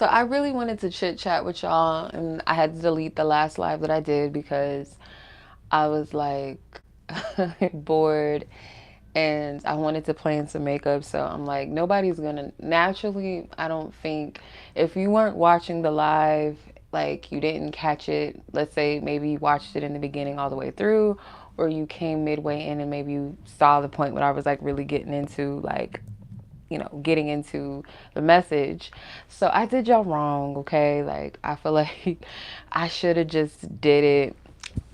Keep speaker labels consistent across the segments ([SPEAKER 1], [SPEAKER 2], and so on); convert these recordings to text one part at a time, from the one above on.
[SPEAKER 1] So I really wanted to chit chat with y'all, and I had to delete the last live that I did because I was like bored and I wanted to plan some makeup. So I'm like, nobody's gonna naturally, I don't think, if you weren't watching the live, like you didn't catch it, let's say maybe you watched it in the beginning all the way through, or you came midway in and maybe you saw the point when I was like really getting into like getting into the message. So I did y'all wrong, okay? Like, I feel like I should have just did it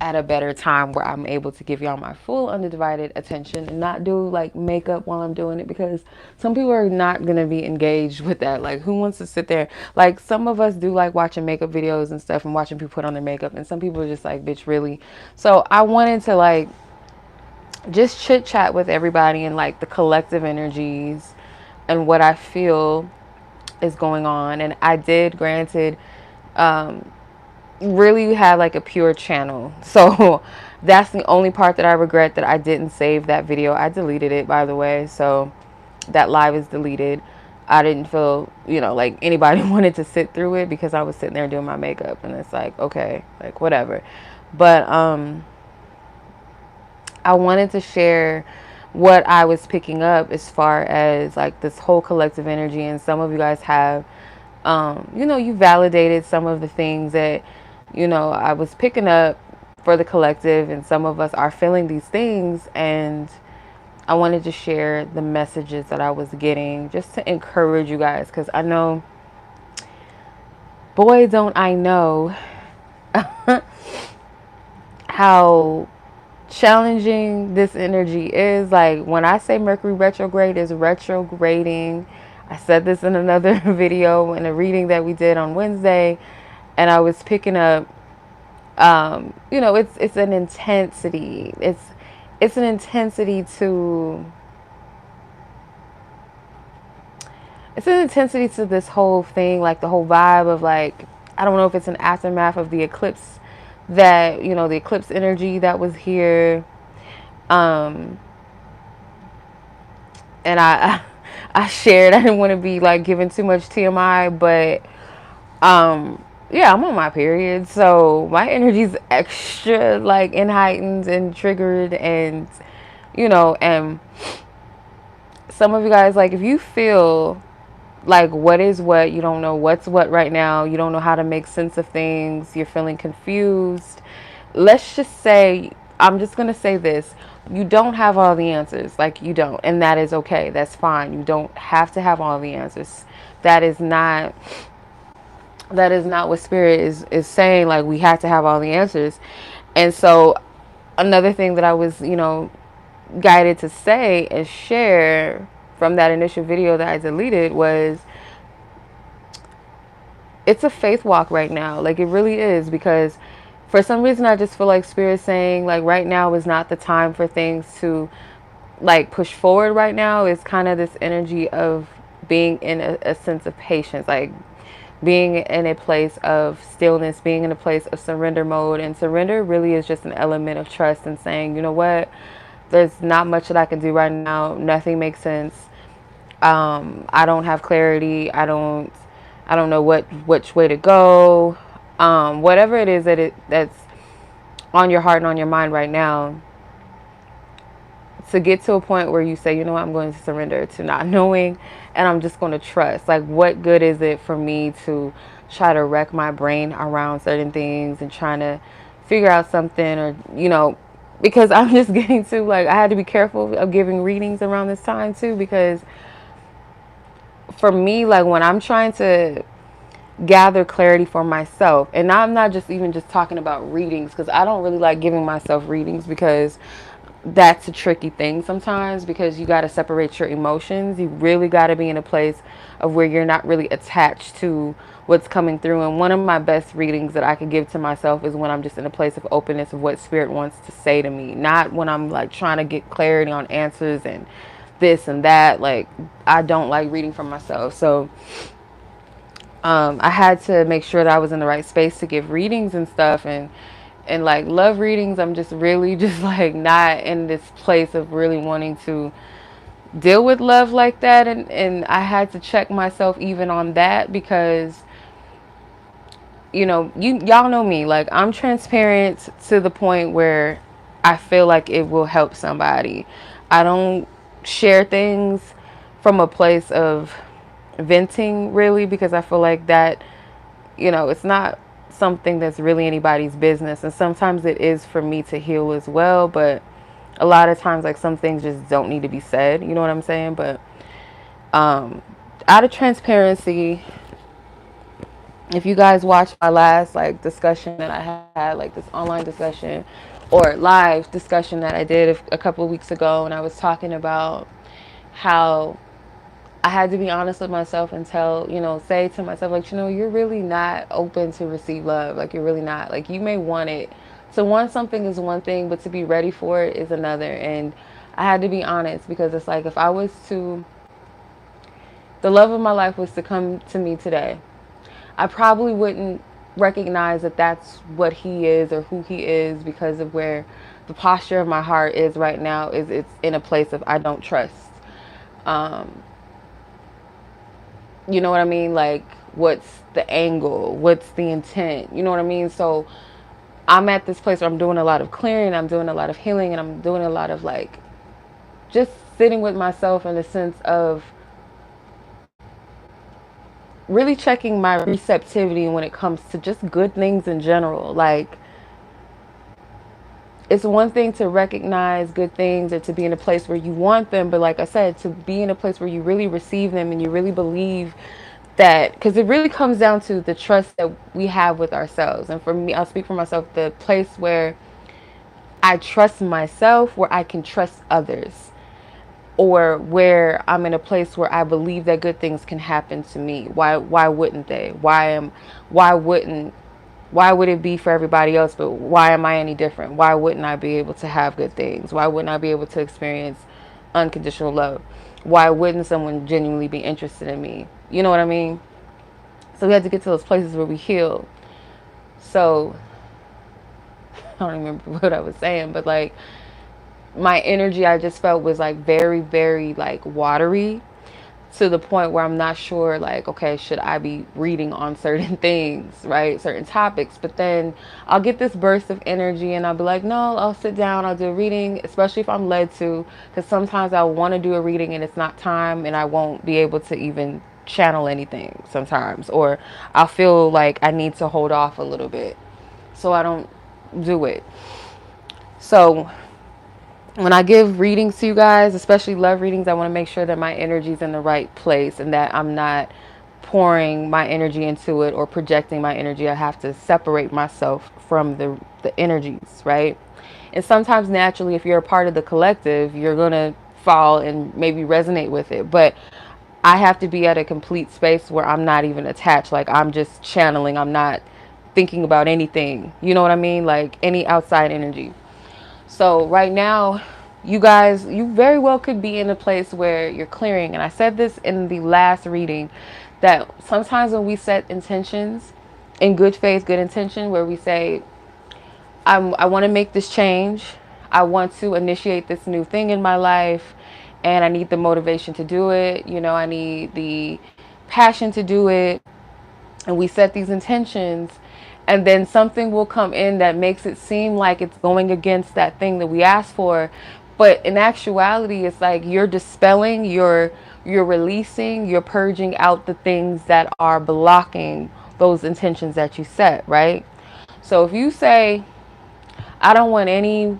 [SPEAKER 1] at a better time where I'm able to give y'all my full undivided attention and not do like makeup while I'm doing it, because some people are not going to be engaged with that. Like, who wants to sit there? Like, some of us do like watching makeup videos and stuff and watching people put on their makeup, and some people are just like, bitch, really? So I wanted to like just chit chat with everybody and like the collective energies and what I feel is going on. And I did, granted, really have like a pure channel. So that's the only part that I regret, that I didn't save that video. I deleted it, by the way. So that live is deleted. I didn't feel, like anybody wanted to sit through it because I was sitting there doing my makeup, and it's like, okay, like whatever. But I wanted to share what I was picking up as far as like this whole collective energy. And some of you guys have, you validated some of the things that, I was picking up for the collective. And some of us are feeling these things. And I wanted to share the messages that I was getting just to encourage you guys. Because I know, boy, don't I know how challenging this energy is. Like, when I say Mercury retrograde is retrograding, I said this in another video in a reading that we did on Wednesday, and I was picking up, it's an intensity. It's an intensity to this whole thing, like the whole vibe of like, I don't know if it's an aftermath of the eclipse, that the eclipse energy that was here. um and I shared, I didn't want to be like giving too much TMI, but yeah, I'm on my period, so my energy's extra like and heightened and triggered. And and some of you guys, like, if you feel like what is what, you don't know what's what right now, you don't know how to make sense of things, you're feeling confused, let's just say, I'm just going to say this, you don't have all the answers. Like, you don't, and that is okay. That's fine. You don't have to have all the answers. That is not what spirit is saying, like we have to have all the answers. And so another thing that I was, guided to say and share from that initial video that I deleted was, it's a faith walk right now. Like, it really is, because for some reason I just feel like spirit saying like right now is not the time for things to like push forward. Right now is kind of this energy of being in a sense of patience, like being in a place of stillness, being in a place of surrender mode. And surrender really is just an element of trust and saying, you know what, there's not much that I can do right now. Nothing makes sense. I don't have clarity. I don't know which way to go. Whatever it is that's on your heart and on your mind right now, to get to a point where you say, you know what, I'm going to surrender to not knowing, and I'm just going to trust. Like, what good is it for me to try to wreck my brain around certain things and trying to figure out something, or because I'm just getting to, like, I had to be careful of giving readings around this time too, because for me, like, when I'm trying to gather clarity for myself, and I'm not just even just talking about readings, because I don't really like giving myself readings, because that's a tricky thing sometimes, because you got to separate your emotions. You really got to be in a place of where you're not really attached to what's coming through. And one of my best readings that I could give to myself is when I'm just in a place of openness of what spirit wants to say to me, not when I'm like trying to get clarity on answers and this and that. Like, I don't like reading for myself. So I had to make sure that I was in the right space to give readings and stuff. And like love readings, I'm just really just like not in this place of really wanting to deal with love like that. And I had to check myself even on that, because y'all know me. Like, I'm transparent to the point where I feel like it will help somebody. I don't share things from a place of venting, really, because I feel like that, it's not something that's really anybody's business. And sometimes it is for me to heal as well, but a lot of times, like, some things just don't need to be said. You know what I'm saying? But um out of transparency, if you guys watched my last like discussion that I had, like this online discussion or live discussion that I did a couple of weeks ago, and I was talking about how I had to be honest with myself and say to myself, like, you're really not open to receive love. Like, you're really not. Like, you may want it. To want something is one thing, but to be ready for it is another. And I had to be honest, because it's like, if I was to, the love of my life was to come to me today, I probably wouldn't recognize that that's what he is or who he is, because of where the posture of my heart is right now. Is it's in a place of I don't trust. Um, you know what I mean? Like, what's the angle? What's the intent? You know what I mean? So I'm at this place where I'm doing a lot of clearing, I'm doing a lot of healing, and I'm doing a lot of like just sitting with myself in the sense of really checking my receptivity when it comes to just good things in general. Like, it's one thing to recognize good things or to be in a place where you want them, but like I said, to be in a place where you really receive them and you really believe that, because it really comes down to the trust that we have with ourselves. And for me, I'll speak for myself, the place where I trust myself, where I can trust others, or where I'm in a place where I believe that good things can happen to me. Why wouldn't they? Why wouldn't why would it be for everybody else, but why am I any different? Why wouldn't I be able to have good things? Why wouldn't I be able to experience unconditional love? Why wouldn't someone genuinely be interested in me? You know what I mean? So we had to get to those places where we heal. So I don't remember what I was saying, but like, my energy, I just felt, was like very, very like watery, to the point where I'm not sure, like, okay, should I be reading on certain things, right? Certain topics. But then I'll get this burst of energy and I'll be like, no, I'll sit down, I'll do a reading, especially if I'm led to, because sometimes I want to do a reading and it's not time and I won't be able to even channel anything sometimes, or I'll feel like I need to hold off a little bit, so I don't do it. So when I give readings to you guys, especially love readings, I want to make sure that my energy is in the right place and that I'm not pouring my energy into it or projecting my energy. I have to separate myself from the energies, right? And sometimes naturally, if you're a part of the collective, you're going to fall and maybe resonate with it. But I have to be at a complete space where I'm not even attached. Like, I'm just channeling. I'm not thinking about anything. You know what I mean? Like, any outside energy. So right now, you guys, you very well could be in a place where you're clearing. And I said this in the last reading, that sometimes when we set intentions in good faith, good intention, where we say, I want to make this change. I want to initiate this new thing in my life, and I need the motivation to do it. I need the passion to do it. And we set these intentions, and then something will come in that makes it seem like it's going against that thing that we asked for. But in actuality, it's like you're dispelling, you're releasing, you're purging out the things that are blocking those intentions that you set, right? So if you say, I don't want any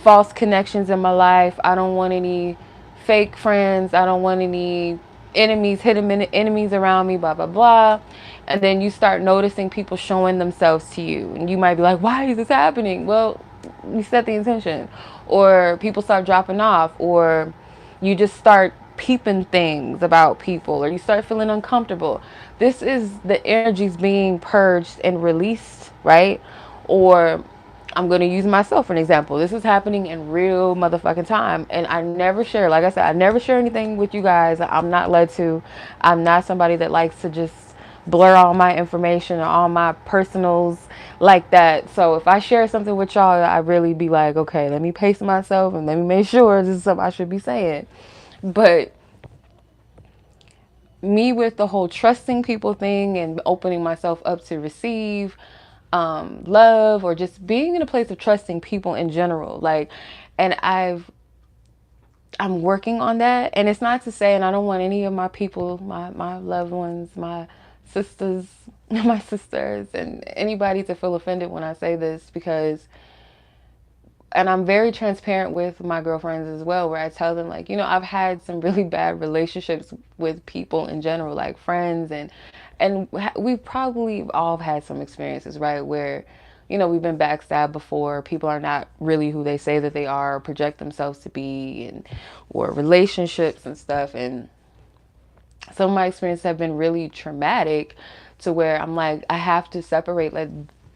[SPEAKER 1] false connections in my life. I don't want any fake friends. I don't want any enemies, hidden enemies around me, blah, blah, blah. And then you start noticing people showing themselves to you. And you might be like, why is this happening? Well, you set the intention. Or people start dropping off. Or you just start peeping things about people. Or you start feeling uncomfortable. This is the energies being purged and released, right? Or I'm going to use myself for an example. This is happening in real motherfucking time. And I never share, like I said, I never share anything with you guys. I'm not led to. I'm not somebody that likes to just blur all my information or all my personals like that. So if I share something with y'all, I really be like, okay, let me pace myself and let me make sure this is something I should be saying. But me with the whole trusting people thing and opening myself up to receive love, or just being in a place of trusting people in general. Like, and I'm working on that. And it's not to say, and I don't want any of my people, my loved ones, my sisters, my sisters, and anybody to feel offended when I say this, because, and I'm very transparent with my girlfriends as well, where I tell them, like, you know, I've had some really bad relationships with people in general, like friends, and we've probably all had some experiences, right, where, you know, we've been backstabbed before. People are not really who they say that they are, or project themselves to be, and or relationships and stuff. And some of my experiences have been really traumatic, to where I'm like, I have to separate, like,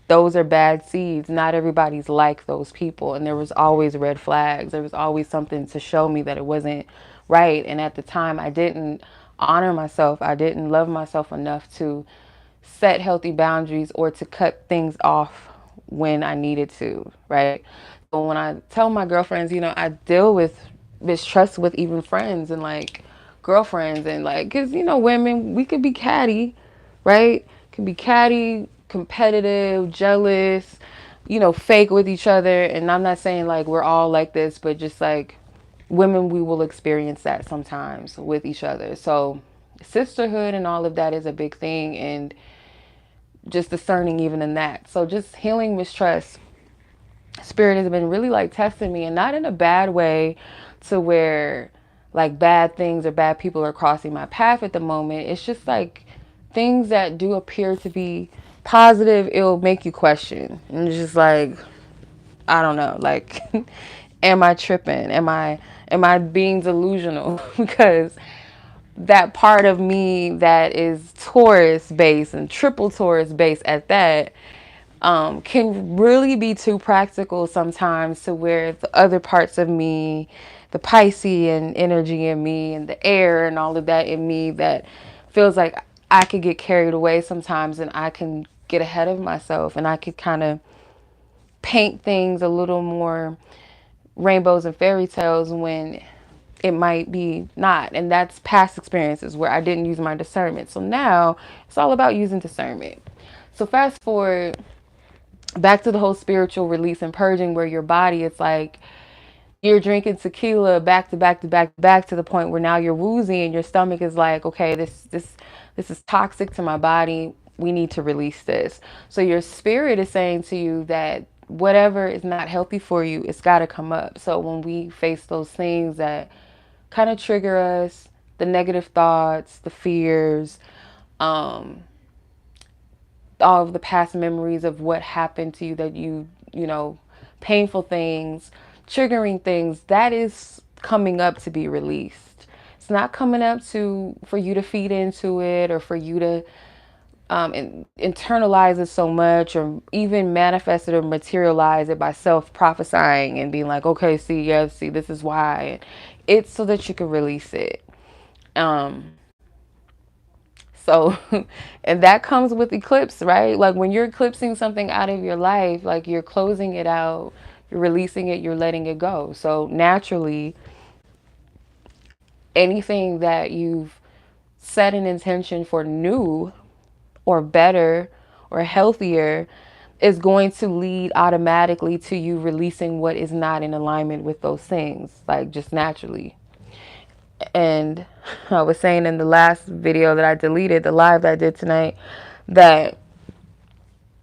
[SPEAKER 1] those are bad seeds. Not everybody's like those people. And there was always red flags. There was always something to show me that it wasn't right. And at the time, I didn't honor myself. I didn't love myself enough to set healthy boundaries, or to cut things off when I needed to, right? So when I tell my girlfriends, you know, I deal with mistrust with even friends and like girlfriends, and like, cause you know, women, we could be catty, right? Can be catty, competitive, jealous, you know, fake with each other. And I'm not saying like we're all like this, but just like women, we will experience that sometimes with each other. So sisterhood and all of that is a big thing, and just discerning even in that. So just healing mistrust. Spirit has been really like testing me, and not in a bad way, to where like bad things or bad people are crossing my path at the moment. It's just like things that do appear to be positive, it'll make you question. And it's just like, I don't know, like, am I tripping? Am I being delusional? Because that part of me that is Taurus based, and triple Taurus based at that, can really be too practical sometimes, to where the other parts of me, the Piscean energy in me and the air and all of that in me, that feels like I could get carried away sometimes, and I can get ahead of myself, and I could kind of paint things a little more rainbows and fairy tales when it might be not. And that's past experiences where I didn't use my discernment. So now it's all about using discernment. So fast forward back to the whole spiritual release and purging, where your body, it's like you're drinking tequila back to back to back to back, to the point where now you're woozy, and your stomach is like, okay, this is toxic to my body. We need to release this. So your spirit is saying to you that whatever is not healthy for you, it's got to come up. So when we face those things that kind of trigger us, the negative thoughts, the fears, um, all of the past memories of what happened to you, that you know, painful things, triggering things, that is coming up to be released. It's not coming up to for you to feed into it, or for you to internalize it so much, or even manifest it or materialize it by self prophesying and being like, okay, see, yeah, see, this is why. It's so that you can release it. Um, so, and that comes with eclipse, right? Like when you're eclipsing something out of your life, like you're closing it out, you're releasing it, you're letting it go. So naturally, anything that you've set an intention for new or better or healthier is going to lead automatically to you releasing what is not in alignment with those things, like just naturally. And I was saying in the last video that I deleted, the live that I did tonight, that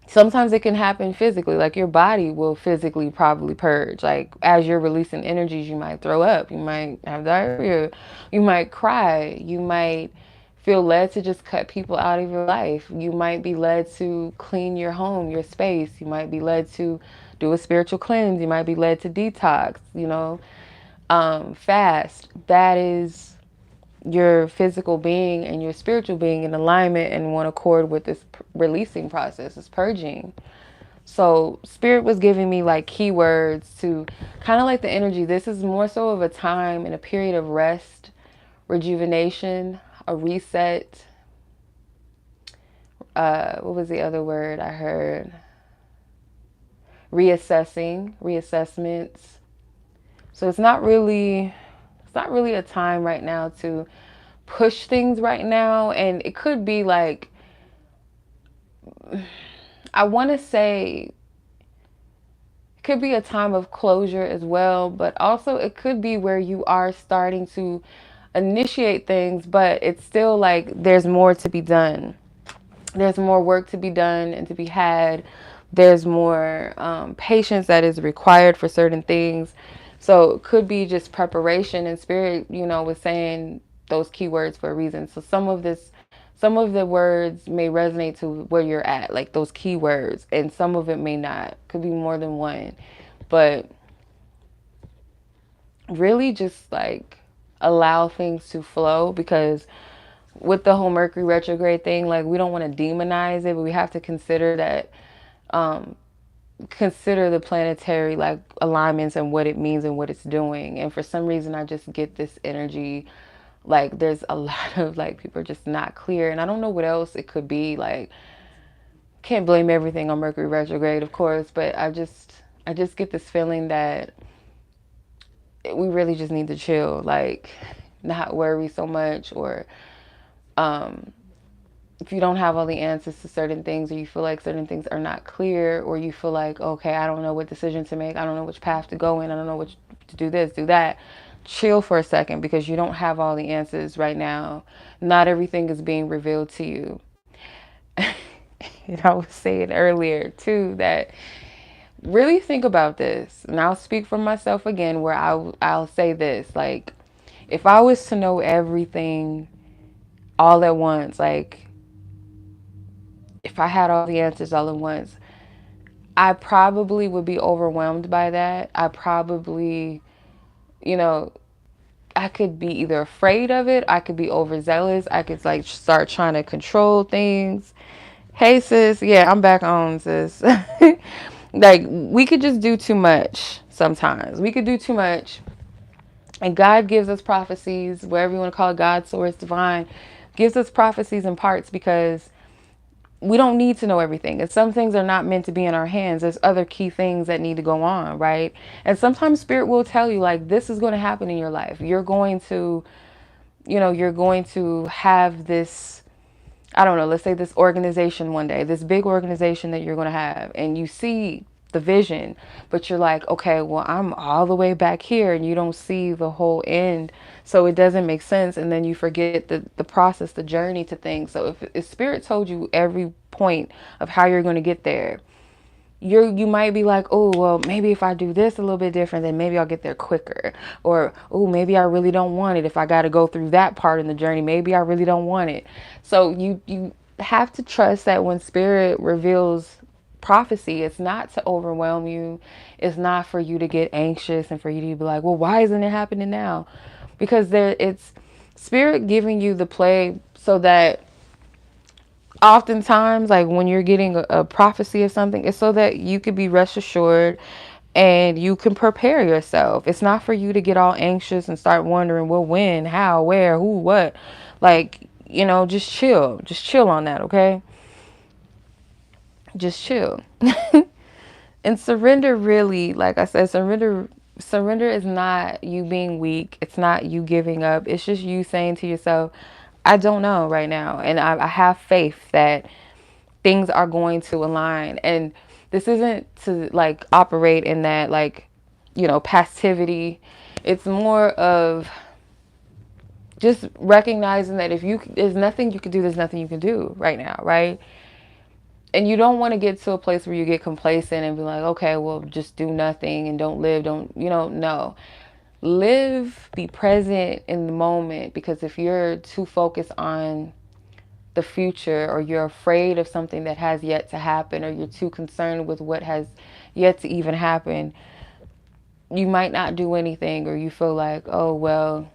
[SPEAKER 1] sometimes it can happen physically. Like your body will physically probably purge. Like as you're releasing energies, you might throw up, you might have diarrhea, you might cry, you might feel led to just cut people out of your life. You might be led to clean your home, your space. You might be led to do a spiritual cleanse. You might be led to detox, you know, fast. That is your physical being and your spiritual being in alignment and one accord with this releasing process, this purging. So spirit was giving me like keywords to kind of like the energy. This is more so of a time and a period of rest, rejuvenation, a reset. What was the other word I heard? Reassessing, reassessments. So it's not really a time right now to push things right now. And it could be like, I want to say, it could be a time of closure as well, but also it could be where you are starting to initiate things, but it's still like there's more to be done. There's more work to be done and to be had. There's more patience that is required for certain things. So it could be just preparation, and spirit, was saying those keywords for a reason. So some of the words may resonate to where you're at, like those keywords, and some of it may not. Could be more than one. But really just like allow things to flow, because with the whole Mercury retrograde thing, like we don't want to demonize it, but we have to consider that, consider the planetary like alignments and what it means and what it's doing. And for some reason, I just get this energy like there's a lot of like people are just not clear, and I don't know what else it could be. Like, can't blame everything on Mercury retrograde, of course, but I just get this feeling that we really just need to chill, like not worry so much, or um if you don't have all the answers to certain things, or you feel like certain things are not clear, or you feel like, okay, I don't know what decision to make, I don't know which path to go in, I don't know which to do this, do that, chill for a second, because you don't have all the answers right now. Not everything is being revealed to you. And I was saying earlier too that really think about this, and I'll speak for myself again, where I'll say this, like, if I was to know everything all at once, like if I had all the answers all at once, I probably would be overwhelmed by that. I probably, you know, I could be either afraid of it, I could be overzealous, I could like start trying to control things. Hey sis, yeah, I'm back on, sis. Like we could just do too much sometimes. We could do too much. And God gives us prophecies, wherever you want to call it, God, source, divine, gives us prophecies in parts, because we don't need to know everything. And some things are not meant to be in our hands. There's other key things that need to go on, right? And sometimes spirit will tell you, like, this is going to happen in your life. You're going to, you're going to have this, I don't know, let's say this organization one day, this big organization that you're going to have, and you see the vision, but you're like, okay, well, I'm all the way back here, and you don't see the whole end. So it doesn't make sense. And then you forget the process, the journey to things. So if spirit told you every point of how you're going to get there, you might be like, oh, well, maybe if I do this a little bit different, then maybe I'll get there quicker. Or, oh, maybe I really don't want it. If I got to go through that part in the journey, maybe I really don't want it. So you have to trust that when spirit reveals prophecy, it's not to overwhelm you. It's not for you to get anxious and for you to be like, well, why isn't it happening now? Because it's spirit giving you the play so that oftentimes, like when you're getting a prophecy of something, it's so that you could be rest assured and you can prepare yourself. It's not for you to get all anxious and start wondering, well, when, how, where, who, what. Like, just chill. Just chill on that, okay? Just chill. And surrender, really, like I said, surrender is not you being weak. It's not you giving up. It's just you saying to yourself, I don't know right now. And I have faith that things are going to align. And this isn't to like operate in that like, passivity. It's more of just recognizing that there's nothing you can do, there's nothing you can do right now, right? And you don't want to get to a place where you get complacent and be like, okay, well, just do nothing and don't live, no. Live, be present in the moment, because if you're too focused on the future, or you're afraid of something that has yet to happen, or you're too concerned with what has yet to even happen, you might not do anything, or you feel like, oh, well,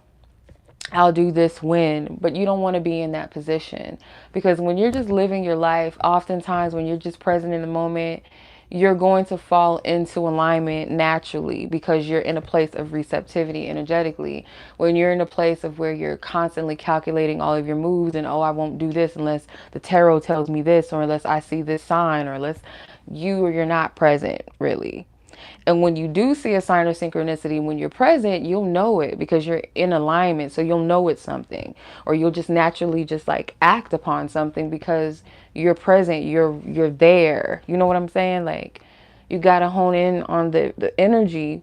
[SPEAKER 1] I'll do this when, but you don't want to be in that position, because when you're just living your life, oftentimes when you're just present in the moment, you're going to fall into alignment naturally, because you're in a place of receptivity energetically. When you're in a place of where you're constantly calculating all of your moves and, oh, I won't do this unless the tarot tells me this, or unless I see this sign, or unless you're not present really. And when you do see a sign of synchronicity, when you're present, you'll know it because you're in alignment. So you'll know it's something, or you'll just naturally just like act upon something because you're present, you're there. You know what I'm saying? Like you got to hone in on the energy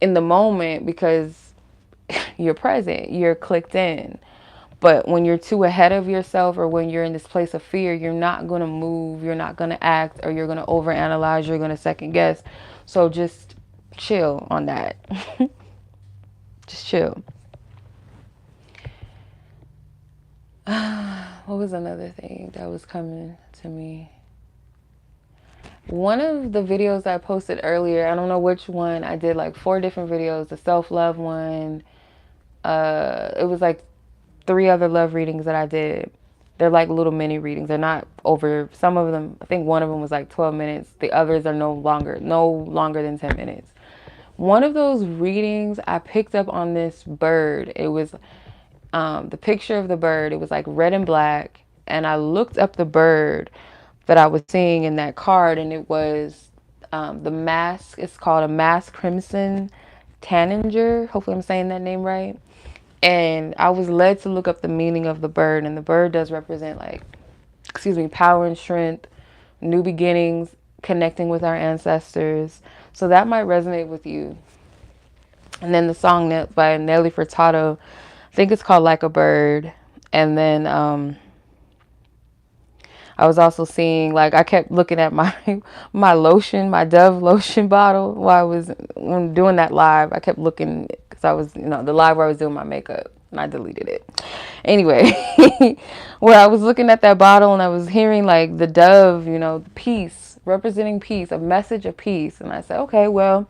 [SPEAKER 1] in the moment because you're present, you're clicked in. But when you're too ahead of yourself or when you're in this place of fear, you're not going to move, you're not going to act, or you're going to overanalyze, you're going to second guess. So just chill on that. Just chill. What was another thing that was coming to me? One of the videos I posted earlier, I don't know which one, I did like 4 different videos. The self-love one, it was like 3 other love readings that I did. They're like little mini readings. They're not over, some of them, I think one of them was like 12 minutes. The others are no longer than 10 minutes. One of those readings, I picked up on this bird. It was the picture of the bird. It was like red and black. And I looked up the bird that I was seeing in that card, and it was the mask. It's called a mask crimson tanager. Hopefully I'm saying that name right. And I was led to look up the meaning of the bird, and the bird does represent like, power and strength, new beginnings, connecting with our ancestors. So that might resonate with you. And then the song by Nelly Furtado, I think it's called Like a Bird. And then I was also seeing, like, I kept looking at my my lotion, my Dove lotion bottle while I was doing that live. I kept looking because I was, the live where I was doing my makeup, and I deleted it. Anyway, where I was looking at that bottle and I was hearing like the dove, peace, representing peace, a message of peace. And I said, okay, well,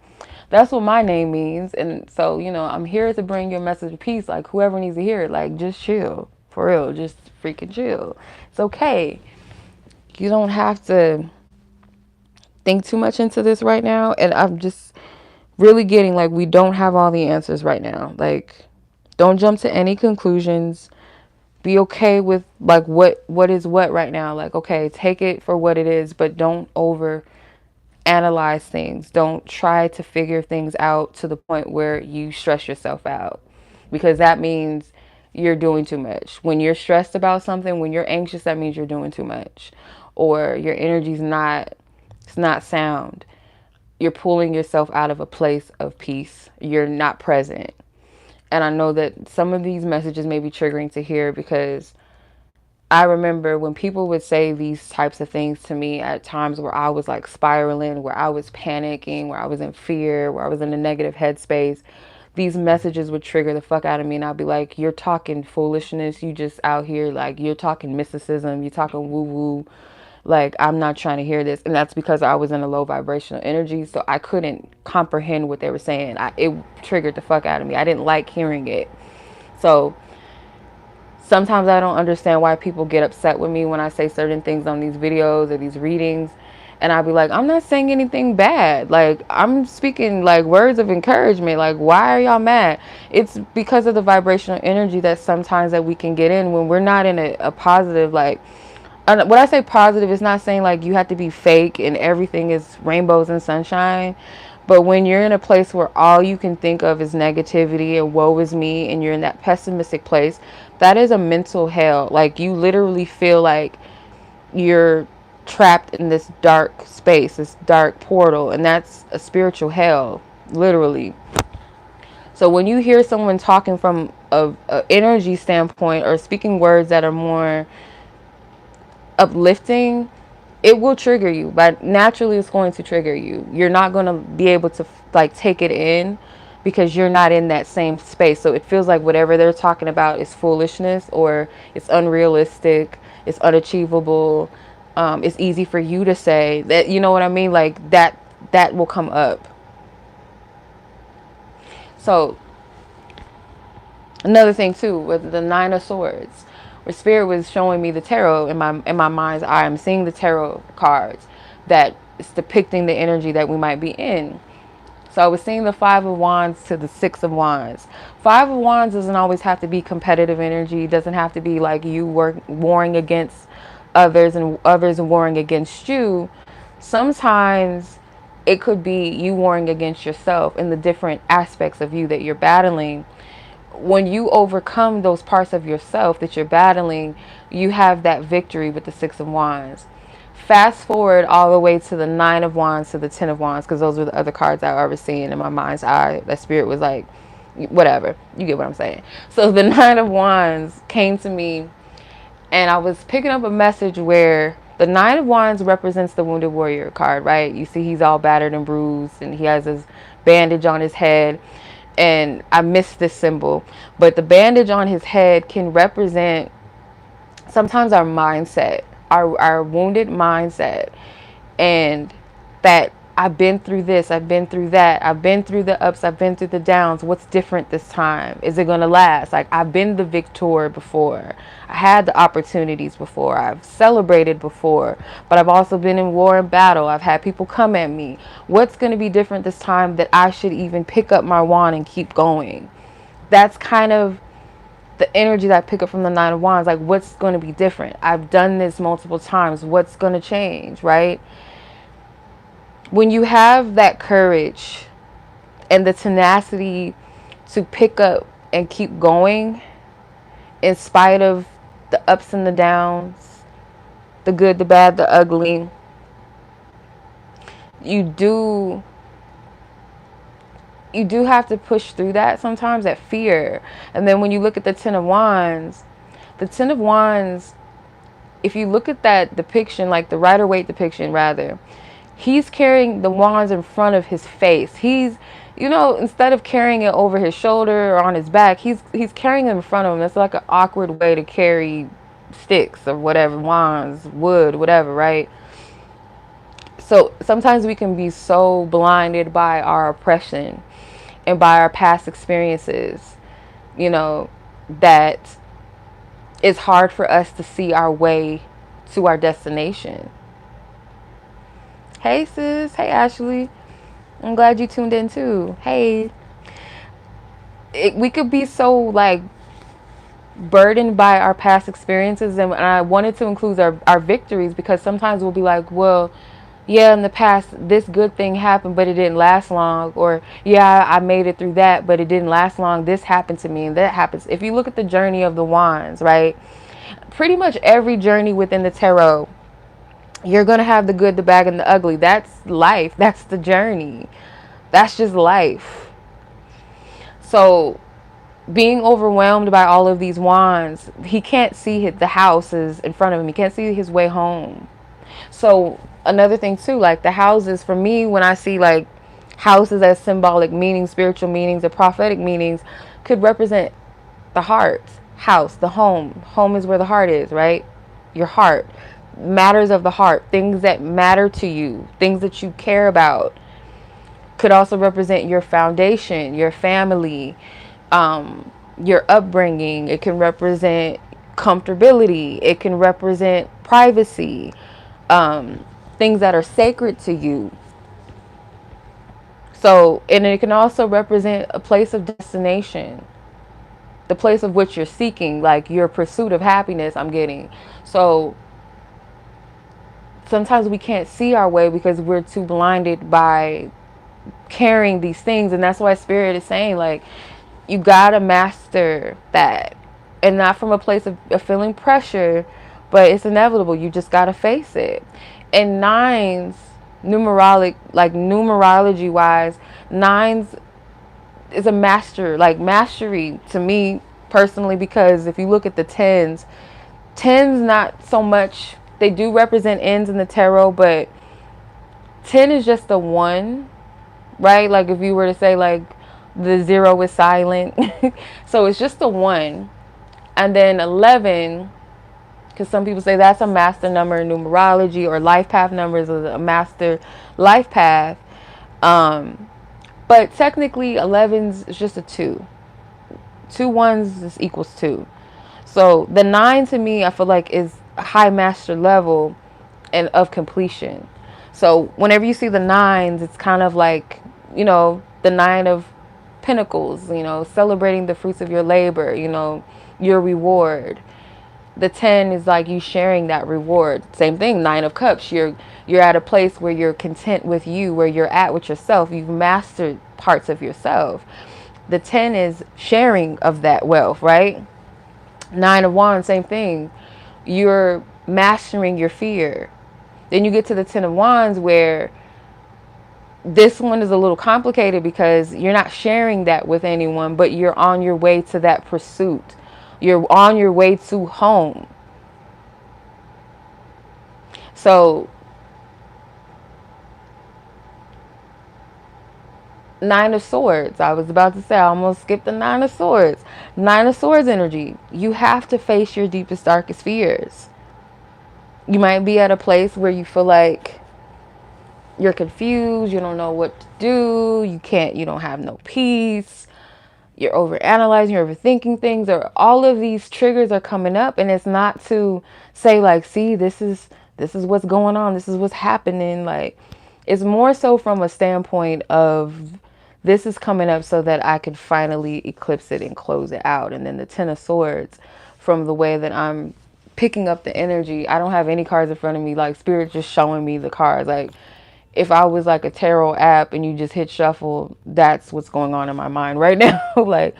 [SPEAKER 1] that's what my name means. And so, I'm here to bring your message of peace. Like, whoever needs to hear it, like, just chill. For real, just freaking chill. It's okay. You don't have to think too much into this right now. And I'm just really getting like, we don't have all the answers right now. Like, don't jump to any conclusions. Be okay with like what is what right now. Like, okay, take it for what it is, but don't over analyze things. Don't try to figure things out to the point where you stress yourself out, because that means you're doing too much. When you're stressed about something, when you're anxious, that means you're doing too much, or your energy's not sound. You're pulling yourself out of a place of peace. You're not present. And I know that some of these messages may be triggering to hear, because I remember when people would say these types of things to me at times where I was like spiraling, where I was panicking, where I was in fear, where I was in a negative headspace, these messages would trigger the fuck out of me. And I'd be like, you're talking foolishness. You just out here, like, you're talking mysticism. You're talking woo woo. Like, I'm not trying to hear this. And that's because I was in a low vibrational energy. So I couldn't comprehend what they were saying. It triggered the fuck out of me. I didn't like hearing it. So sometimes I don't understand why people get upset with me when I say certain things on these videos or these readings. And I'll be like, I'm not saying anything bad. Like, I'm speaking like words of encouragement. Like, why are y'all mad? It's because of the vibrational energy that sometimes that we can get in when we're not in a positive, like, when I say positive, it's not saying like you have to be fake and everything is rainbows and sunshine. But when you're in a place where all you can think of is negativity and woe is me, and you're in that pessimistic place, that is a mental hell. Like, you literally feel like you're trapped in this dark space, this dark portal, and that's a spiritual hell, literally. So when you hear someone talking from a energy standpoint or speaking words that are more uplifting, it will trigger you. But naturally, it's going to trigger you. You're not going to be able to like take it in because you're not in that same space. So it feels like whatever they're talking about is foolishness, or it's unrealistic, it's unachievable. It's easy for you to say that, you know what I mean? Like that will come up. So another thing too with the 9 of Swords, where Spirit was showing me the tarot in my mind's eye. I'm seeing the tarot cards that is depicting the energy that we might be in. So I was seeing the 5 of Wands to the 6 of Wands. 5 of Wands doesn't always have to be competitive energy. It doesn't have to be like you warring against others and others warring against you. Sometimes it could be you warring against yourself and the different aspects of you that you're battling. When you overcome those parts of yourself that you're battling, you have that victory with the Six of Wands. Fast forward all the way to the Nine of Wands to the Ten of Wands, because those were the other cards I was seeing in my mind's eye. That spirit was like, whatever. You get what I'm saying. So the Nine of Wands came to me, and I was picking up a message where the Nine of Wands represents the Wounded Warrior card, right? You see he's all battered and bruised, and he has his bandage on his head. And I missed this symbol, but the bandage on his head can represent sometimes our mindset, our wounded mindset, and that I've been through this, I've been through that, I've been through the ups, I've been through the downs. What's different this time? Is it going to last? Like, I've been the victor before. I had the opportunities before. I've celebrated before, but I've also been in war and battle. I've had people come at me. What's going to be different this time that I should even pick up my wand and keep going? That's kind of the energy that I pick up from the Nine of Wands. Like, what's going to be different? I've done this multiple times. What's going to change, right? When you have that courage and the tenacity to pick up and keep going in spite of the ups and the downs, the good, the bad, the ugly, you do have to push through that sometimes, that fear. And then when you look at the Ten of Wands, if you look at that depiction, like the Rider-Waite depiction rather, he's carrying the wands in front of his face. He's, instead of carrying it over his shoulder or on his back, he's carrying it in front of him. That's like an awkward way to carry sticks or whatever, wands, wood, whatever, right? So sometimes we can be so blinded by our oppression and by our past experiences, that it's hard for us to see our way to our destination. Hey sis, hey Ashley, I'm glad you tuned in too. Hey, we could be so like burdened by our past experiences, and I wanted to include our victories, because sometimes we'll be like, well, yeah, in the past this good thing happened but it didn't last long, or yeah, I made it through that but it didn't last long, this happened to me and that happens. If you look at the journey of the wands, right, pretty much every journey within the tarot, you're going to have the good, the bad, and the ugly. That's life. That's the journey. That's just life. So being overwhelmed by all of these wands, he can't see the houses in front of him. He can't see his way home. So another thing too, like the houses, for me, when I see like houses as symbolic meanings, spiritual meanings, or prophetic meanings, could represent the heart, house, the home. Home is where the heart is, right? Your heart. Matters of the heart, things that matter to you, things that you care about. Could also represent your foundation, your family, your upbringing. It can represent comfortability. It can represent privacy, things that are sacred to you. So, and it can also represent a place of destination, the place of which you're seeking, like your pursuit of happiness, I'm getting. So sometimes we can't see our way because we're too blinded by carrying these things. And that's why Spirit is saying, like, you gotta master that. And not from a place of feeling pressure, but it's inevitable. You just gotta face it. And nines, numerology wise, nines is a mastery to me personally, because if you look at the tens not so much. They do represent ends in the tarot, but 10 is just the one, right? Like if you were to say like the 0 is silent. So it's just the one. And then 11, because some people say that's a master number in numerology, or life path numbers is a master life path. But technically 11 is just a 2. 2 ones is equals 2. So the 9 to me, I feel like is high master level and of completion. So whenever you see the 9s, it's kind of like, the 9 of Pentacles, celebrating the fruits of your labor, your reward. The 10 is like you sharing that reward. Same thing, 9 of cups. You're at a place where you're content with you, where you're at with yourself. You've mastered parts of yourself. The 10 is sharing of that wealth, right? 9 of wands, same thing. You're mastering your fear. Then you get to the 10 of wands, where this one is a little complicated because you're not sharing that with anyone, but you're on your way to that pursuit. You're on your way to home. So 9 of swords. I was about to say, I almost skipped the 9 of swords. 9 of swords energy. You have to face your deepest, darkest fears. You might be at a place where you feel like you're confused. You don't know what to do. You don't have no peace. You're overanalyzing, you're overthinking things, or all of these triggers are coming up. And it's not to say like, see, this is what's going on. This is what's happening. Like, it's more so from a standpoint of this is coming up so that I could finally eclipse it and close it out. And then the 10 of swords, from the way that I'm picking up the energy, I don't have any cards in front of me. Like, spirit just showing me the cards. Like, if I was like a tarot app and you just hit shuffle, that's what's going on in my mind right now. Like,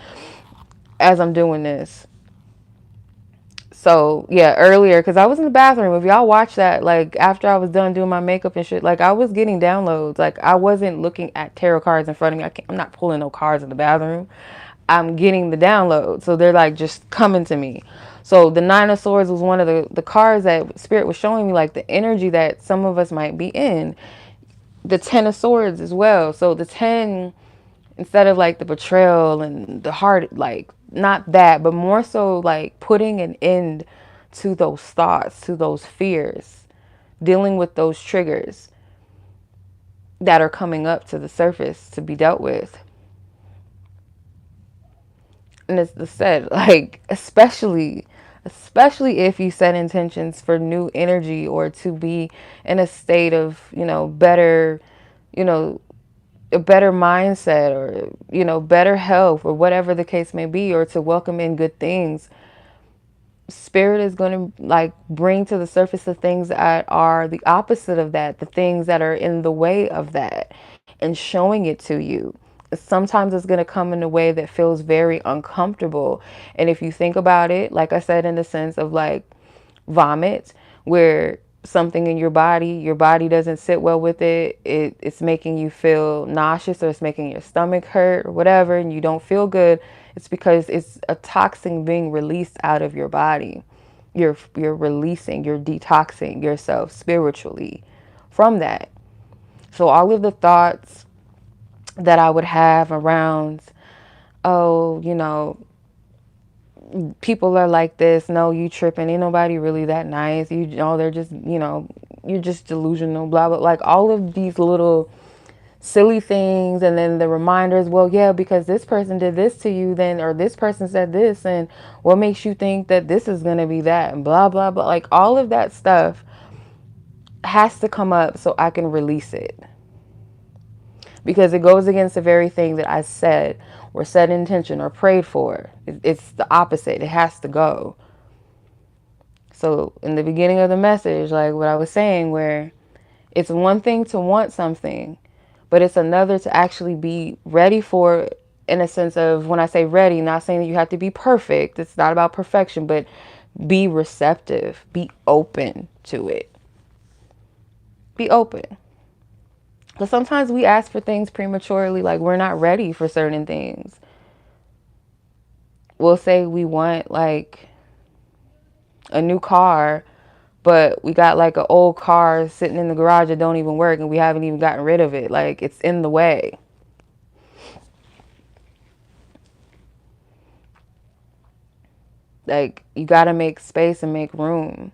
[SPEAKER 1] as I'm doing this. So yeah, earlier, because I was in the bathroom. If y'all watch that, like after I was done doing my makeup and shit, like I was getting downloads. Like, I wasn't looking at tarot cards in front of me. I'm not pulling no cards in the bathroom. I'm getting the download. So they're like just coming to me. So the 9 of swords was one of the cards that spirit was showing me, like the energy that some of us might be in. The 10 of swords as well. So the 10, instead of like the betrayal and the heart, like not that, but more so like putting an end to those thoughts, to those fears, dealing with those triggers that are coming up to the surface to be dealt with. And it's the said, like, especially if you set intentions for new energy, or to be in a state of, better, you know, a better mindset, or better health, or whatever the case may be, or to welcome in good things. Spirit is going to like bring to the surface the things that are the opposite of that, the things that are in the way of that, and showing it to you. Sometimes it's going to come in a way that feels very uncomfortable. And if you think about it, like I said, in the sense of like vomit, where something in your body doesn't sit well with it's making you feel nauseous, or it's making your stomach hurt or whatever, and you don't feel good. It's because it's a toxin being released out of your body. You're releasing, you're detoxing yourself spiritually from that. So all of the thoughts that I would have around, oh, people are like this. No, you tripping. Ain't nobody really that nice. You know, they're just, you're just delusional, blah, blah. Like all of these little silly things. And then the reminders, well, yeah, because this person did this to you then, or this person said this. And what makes you think that this is going to be that, and blah, blah, blah. Like all of that stuff has to come up so I can release it. Because it goes against the very thing that I said, or set intention, or prayed for. It's the opposite. It has to go. So in the beginning of the message, like what I was saying, where it's one thing to want something, but it's another to actually be ready for it, in a sense of, when I say ready, not saying that you have to be perfect. It's not about perfection, but be receptive, be open to it. Be open. Because sometimes we ask for things prematurely, like we're not ready for certain things. We'll say we want like a new car, but we got like an old car sitting in the garage that don't even work, and we haven't even gotten rid of it. Like it's in the way. Like you got to make space and make room.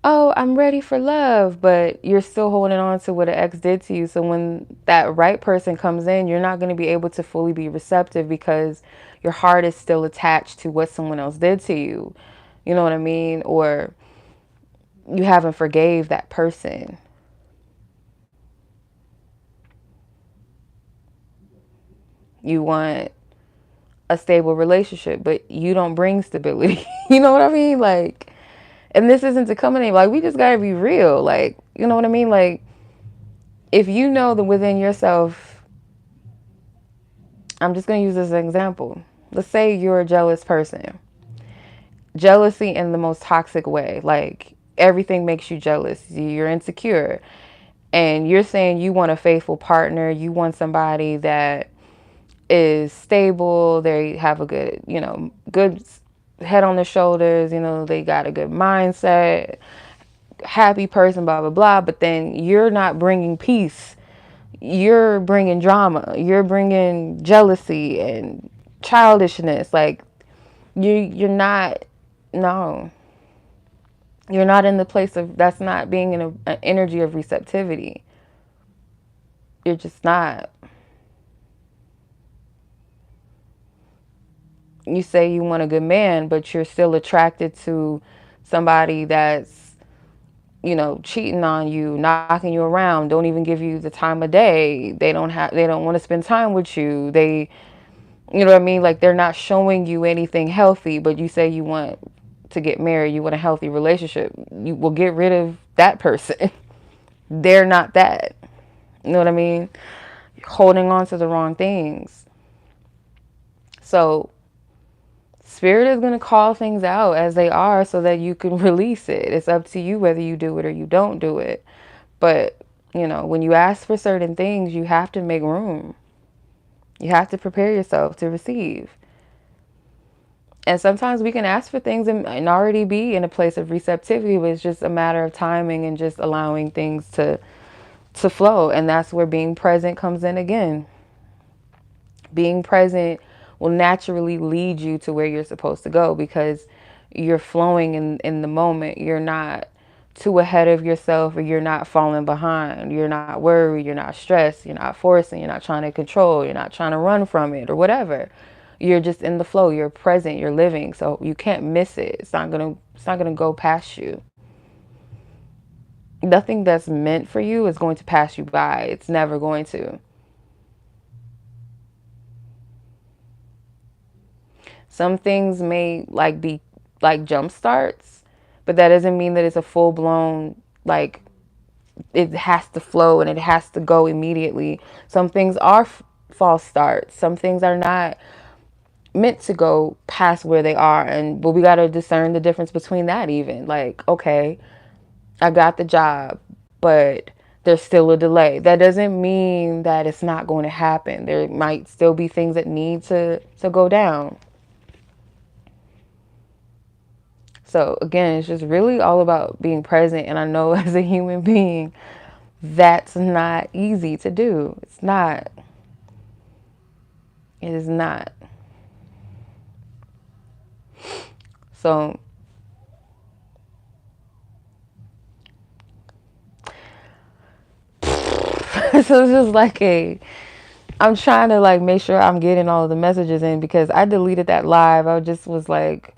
[SPEAKER 1] Oh, I'm ready for love, but you're still holding on to what an ex did to you. So when that right person comes in, you're not going to be able to fully be receptive, because your heart is still attached to what someone else did to you. You know what I mean? Or you haven't forgave that person. You want a stable relationship, but you don't bring stability. You know what I mean? Like, And this isn't to come in, like, we just gotta be real. Like, you know what I mean? Like, if you know that within yourself, I'm just gonna use this as an example. Let's say you're a jealous person. Jealousy in the most toxic way. Like, everything makes you jealous. You're insecure. And you're saying you want a faithful partner. You want somebody that is stable. They have a good, good head on their shoulders. They got a good mindset, happy person, blah, blah, blah. But then you're not bringing peace. You're bringing drama. You're bringing jealousy and childishness. Like, you're not, no. You're not in the place of, that's not being in an energy of receptivity. You're just not. You say you want a good man, but you're still attracted to somebody that's, cheating on you, knocking you around, don't even give you the time of day. They don't want to spend time with you. You know what I mean? Like, they're not showing you anything healthy, but you say you want to get married, you want a healthy relationship. You will get rid of that person. They're not that. You know what I mean? Holding on to the wrong things. So Spirit is going to call things out as they are so that you can release it. It's up to you whether you do it or you don't do it. But, when you ask for certain things, you have to make room. You have to prepare yourself to receive. And sometimes we can ask for things and already be in a place of receptivity, but it's just a matter of timing and just allowing things to flow. And that's where being present comes in again. Being present will naturally lead you to where you're supposed to go because you're flowing in the moment. You're not too ahead of yourself, or you're not falling behind. You're not worried. You're not stressed. You're not forcing. You're not trying to control. You're not trying to run from it or whatever. You're just in the flow. You're present. You're living. So you can't miss it. It's not gonna go past you. Nothing that's meant for you is going to pass you by. It's never going to. Some things may be like jump starts, but that doesn't mean that it's a full blown, like, it has to flow and it has to go immediately. Some things are false starts. Some things are not meant to go past where they are, but we got to discern the difference between that. Even like, okay, I got the job, but there's still a delay. That doesn't mean that it's not going to happen. There might still be things that need to go down. So again, it's just really all about being present. And I know as a human being, that's not easy to do. It's not. It is not. So so it's just I'm trying to make sure I'm getting all of the messages in because I deleted that live. I just was like,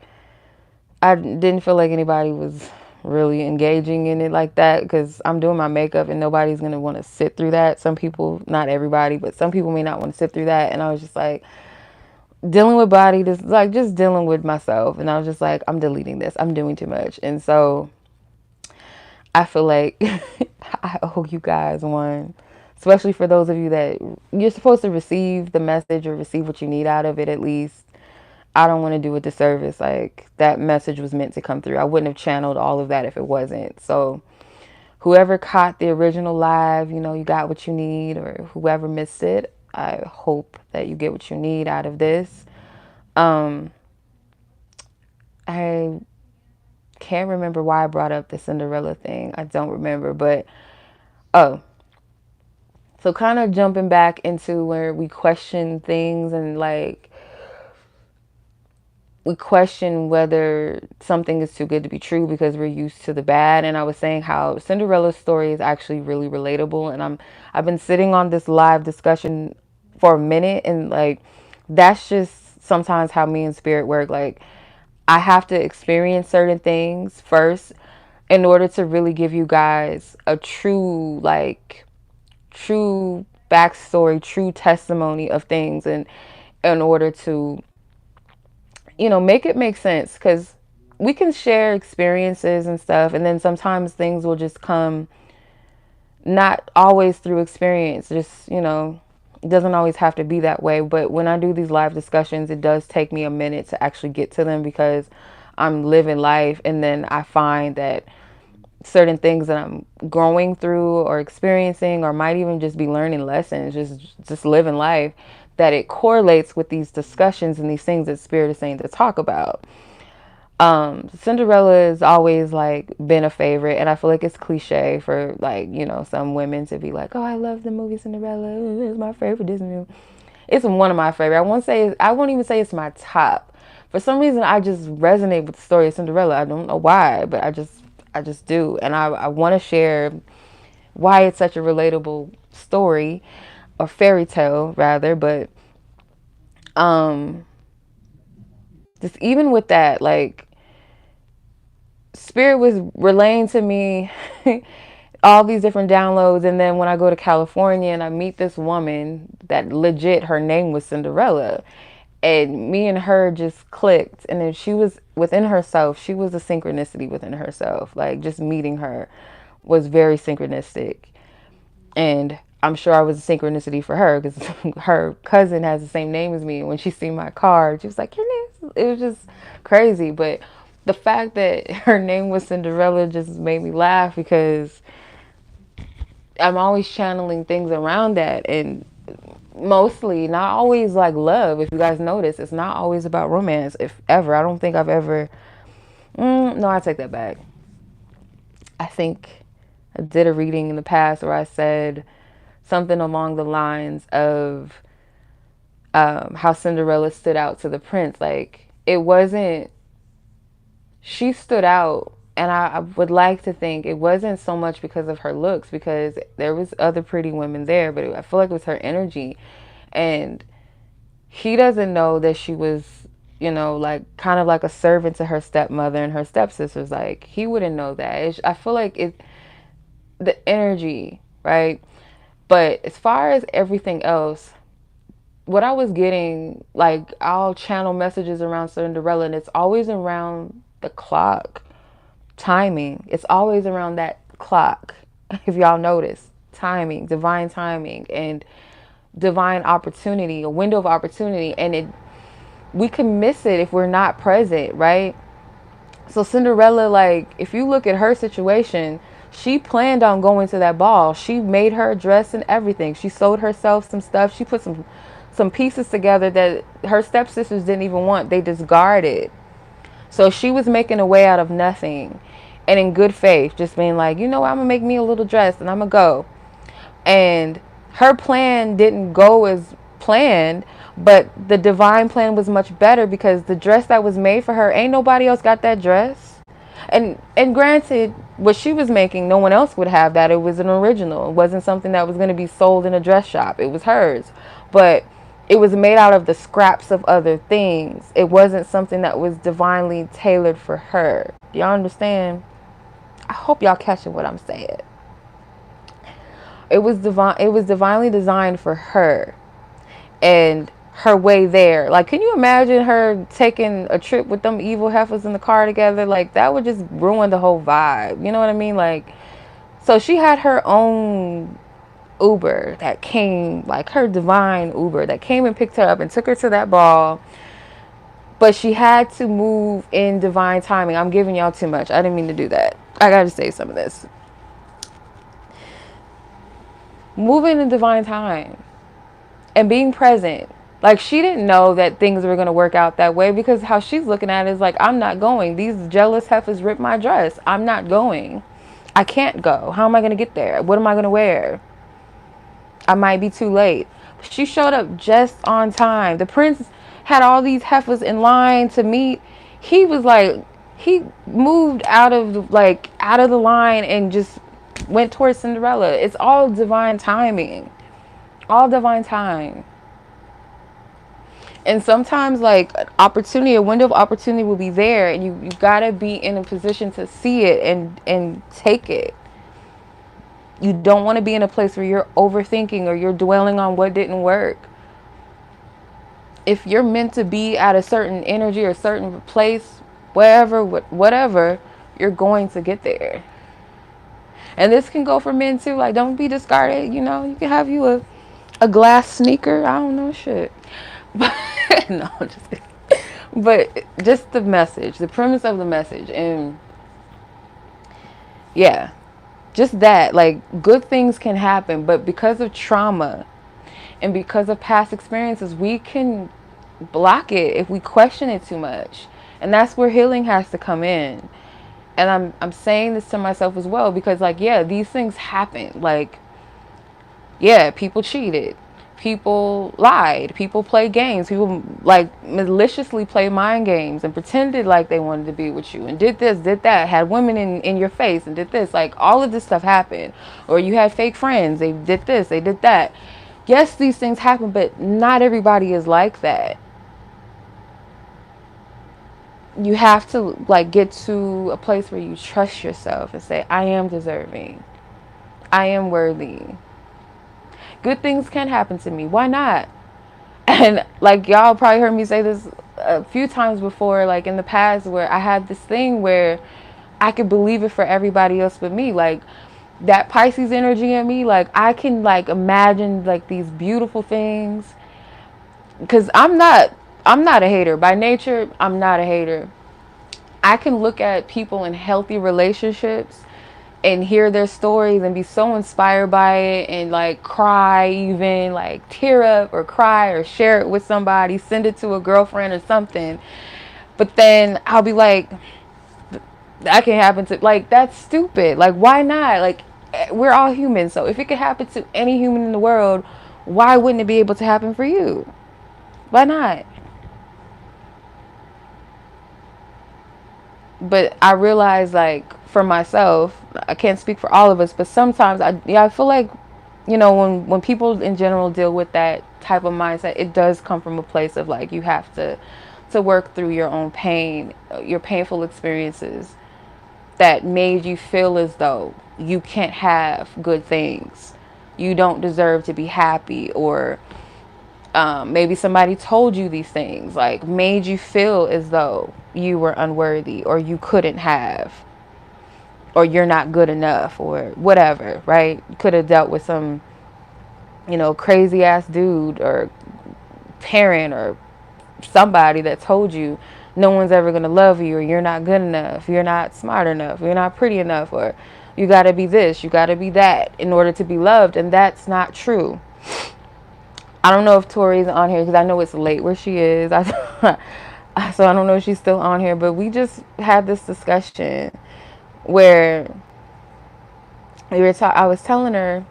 [SPEAKER 1] I didn't feel like anybody was really engaging in it like that because I'm doing my makeup and nobody's going to want to sit through that. Some people, not everybody, but some people may not want to sit through that. And I was just like, dealing with body, just dealing with myself. And I was just like, I'm deleting this. I'm doing too much. And so I feel like I owe you guys one, especially for those of you that you're supposed to receive the message or receive what you need out of it at least. I don't want to do a disservice. Like, that message was meant to come through. I wouldn't have channeled all of that if it wasn't. So whoever caught the original live, you got what you need, or whoever missed it, I hope that you get what you need out of this. I can't remember why I brought up the Cinderella thing. I don't remember, but oh, so kind of jumping back into where we question things and we question whether something is too good to be true because we're used to the bad. And I was saying how Cinderella's story is actually really relatable. And I've been sitting on this live discussion for a minute, and that's just sometimes how me and Spirit work. Like, I have to experience certain things first in order to really give you guys a true backstory, true testimony of things, and in order to make it make sense. Because we can share experiences and stuff, and then sometimes things will just come, not always through experience, just, it doesn't always have to be that way. But when I do these live discussions, it does take me a minute to actually get to them because I'm living life, and then I find that certain things that I'm going through or experiencing, or might even just be learning lessons, just living life, that it correlates with these discussions and these things that Spirit is saying to talk about. Cinderella has always like been a favorite, and I feel like it's cliche for like, some women to be like, oh, I love the movie Cinderella, it's my favorite Disney movie. It's one of my favorite. I won't even say it's my top. For some reason, I just resonate with the story of Cinderella. I don't know why, but I just do. And I want to share why it's such a relatable story, or fairy tale rather. But just even with that, like, Spirit was relaying to me all these different downloads. And then when I go to California and I meet this woman that legit, her name was Cinderella, and me and her just clicked. And then she was within herself, she was a synchronicity within herself. Like, just meeting her was very synchronistic. And I'm sure I was a synchronicity for her because her cousin has the same name as me. And when she seen my card, she was like, your name? It was just crazy. But the fact that her name was Cinderella just made me laugh, because I'm always channeling things around that. And mostly, not always like love. If you guys notice, it's not always about romance, if ever. I don't think I've ever, no, I take that back. I think I did a reading in the past where I said something along the lines of how Cinderella stood out to the prince. Like, it wasn't, she stood out, and I would like to think it wasn't so much because of her looks, because there was other pretty women there, but I feel like it was her energy. And he doesn't know that she was, like, kind of like a servant to her stepmother and her stepsisters. Like, he wouldn't know that. I feel like the energy, right? But as far as everything else, what I was getting, like, I'll channel messages around Cinderella, and it's always around the clock, timing. It's always around that clock. If y'all notice, timing, divine timing, and divine opportunity, a window of opportunity. And we can miss it if we're not present, right? So Cinderella, like, if you look at her situation, she planned on going to that ball. She made her dress and everything. She sold herself some stuff. She put some pieces together that her stepsisters didn't even want. They discarded. So she was making a way out of nothing, and in good faith, just being like, I'm gonna make me a little dress and I'm gonna go. And her plan didn't go as planned, but the divine plan was much better, because the dress that was made for her, ain't nobody else got that dress. And granted, what she was making, no one else would have that. It was an original. It wasn't something that was going to be sold in a dress shop. It was hers. But it was made out of the scraps of other things. It wasn't something that was divinely tailored for her. Do y'all understand? I hope y'all catching what I'm saying. It was divinely designed for her and her way there. Like, can you imagine her taking a trip with them evil heifers in the car together? Like, that would just ruin the whole vibe. You know what I mean? Like, so she had her own Uber that came, like her divine Uber that came and picked her up and took her to that ball. But she had to move in divine timing. I'm giving y'all too much. I didn't mean to do that. I gotta say some of this. Moving in divine time and being present. Like, she didn't know that things were going to work out that way, because how she's looking at it is like, I'm not going. These jealous heifers ripped my dress. I'm not going. I can't go. How am I going to get there? What am I going to wear? I might be too late. She showed up just on time. The prince had all these heifers in line to meet. He was like, he moved out of the line and just went towards Cinderella. It's all divine timing. All divine time. And sometimes, like, an opportunity, a window of opportunity will be there, and you gotta be in a position to see it and take it. You don't want to be in a place where you're overthinking or you're dwelling on what didn't work. If you're meant to be at a certain energy or certain place, wherever, whatever, you're going to get there. And this can go for men too. Like, don't be discarded. You know, you can have you a glass sneaker. I don't know shit. But no, just kidding. But just the message, the premise of the message, and yeah, just that. Like, good things can happen, but because of trauma and because of past experiences, we can block it if we question it too much. And that's where healing has to come in. And I'm saying this to myself as well, because like, yeah, these things happen. Like, yeah, people cheated, people lied, people play games, people like maliciously play mind games and pretended like they wanted to be with you and did this, did that, had women in your face and did this. Like, all of this stuff happened. Or you had fake friends, they did this, they did that. Yes, these things happen, but not everybody is like that. You have to like get to a place where you trust yourself and say, I am deserving, I am worthy, good things can happen to me, why not? And like, y'all probably heard me say this a few times before, like in the past, where I had this thing where I could believe it for everybody else but me. Like, that Pisces energy in me, like I can like imagine like these beautiful things, because I'm not a hater by nature. I'm not a hater. I can look at people in healthy relationships and hear their stories and be so inspired by it and like cry, even like tear up or cry or share it with somebody, send it to a girlfriend or something. But then I'll be like, that can happen to, like, that's stupid. Like, why not? Like, we're all humans. So if it could happen to any human in the world, why wouldn't it be able to happen for you? Why not? But I realize, like, for myself, I can't speak for all of us, but sometimes I feel like, you know, when people in general deal with that type of mindset, it does come from a place of like, you have to work through your own pain, your painful experiences that made you feel as though you can't have good things, you don't deserve to be happy, or maybe somebody told you these things, like made you feel as though you were unworthy or you couldn't have, or you're not good enough or whatever, right? You could have dealt with some, you know, crazy ass dude or parent or somebody that told you no one's ever going to love you, or you're not good enough, you're not smart enough, you're not pretty enough, or you got to be this, you got to be that in order to be loved. And that's not true. I don't know if Tori's on here because I know it's late where she is. So I don't know if she's still on here, but we just had this discussion where I was telling her,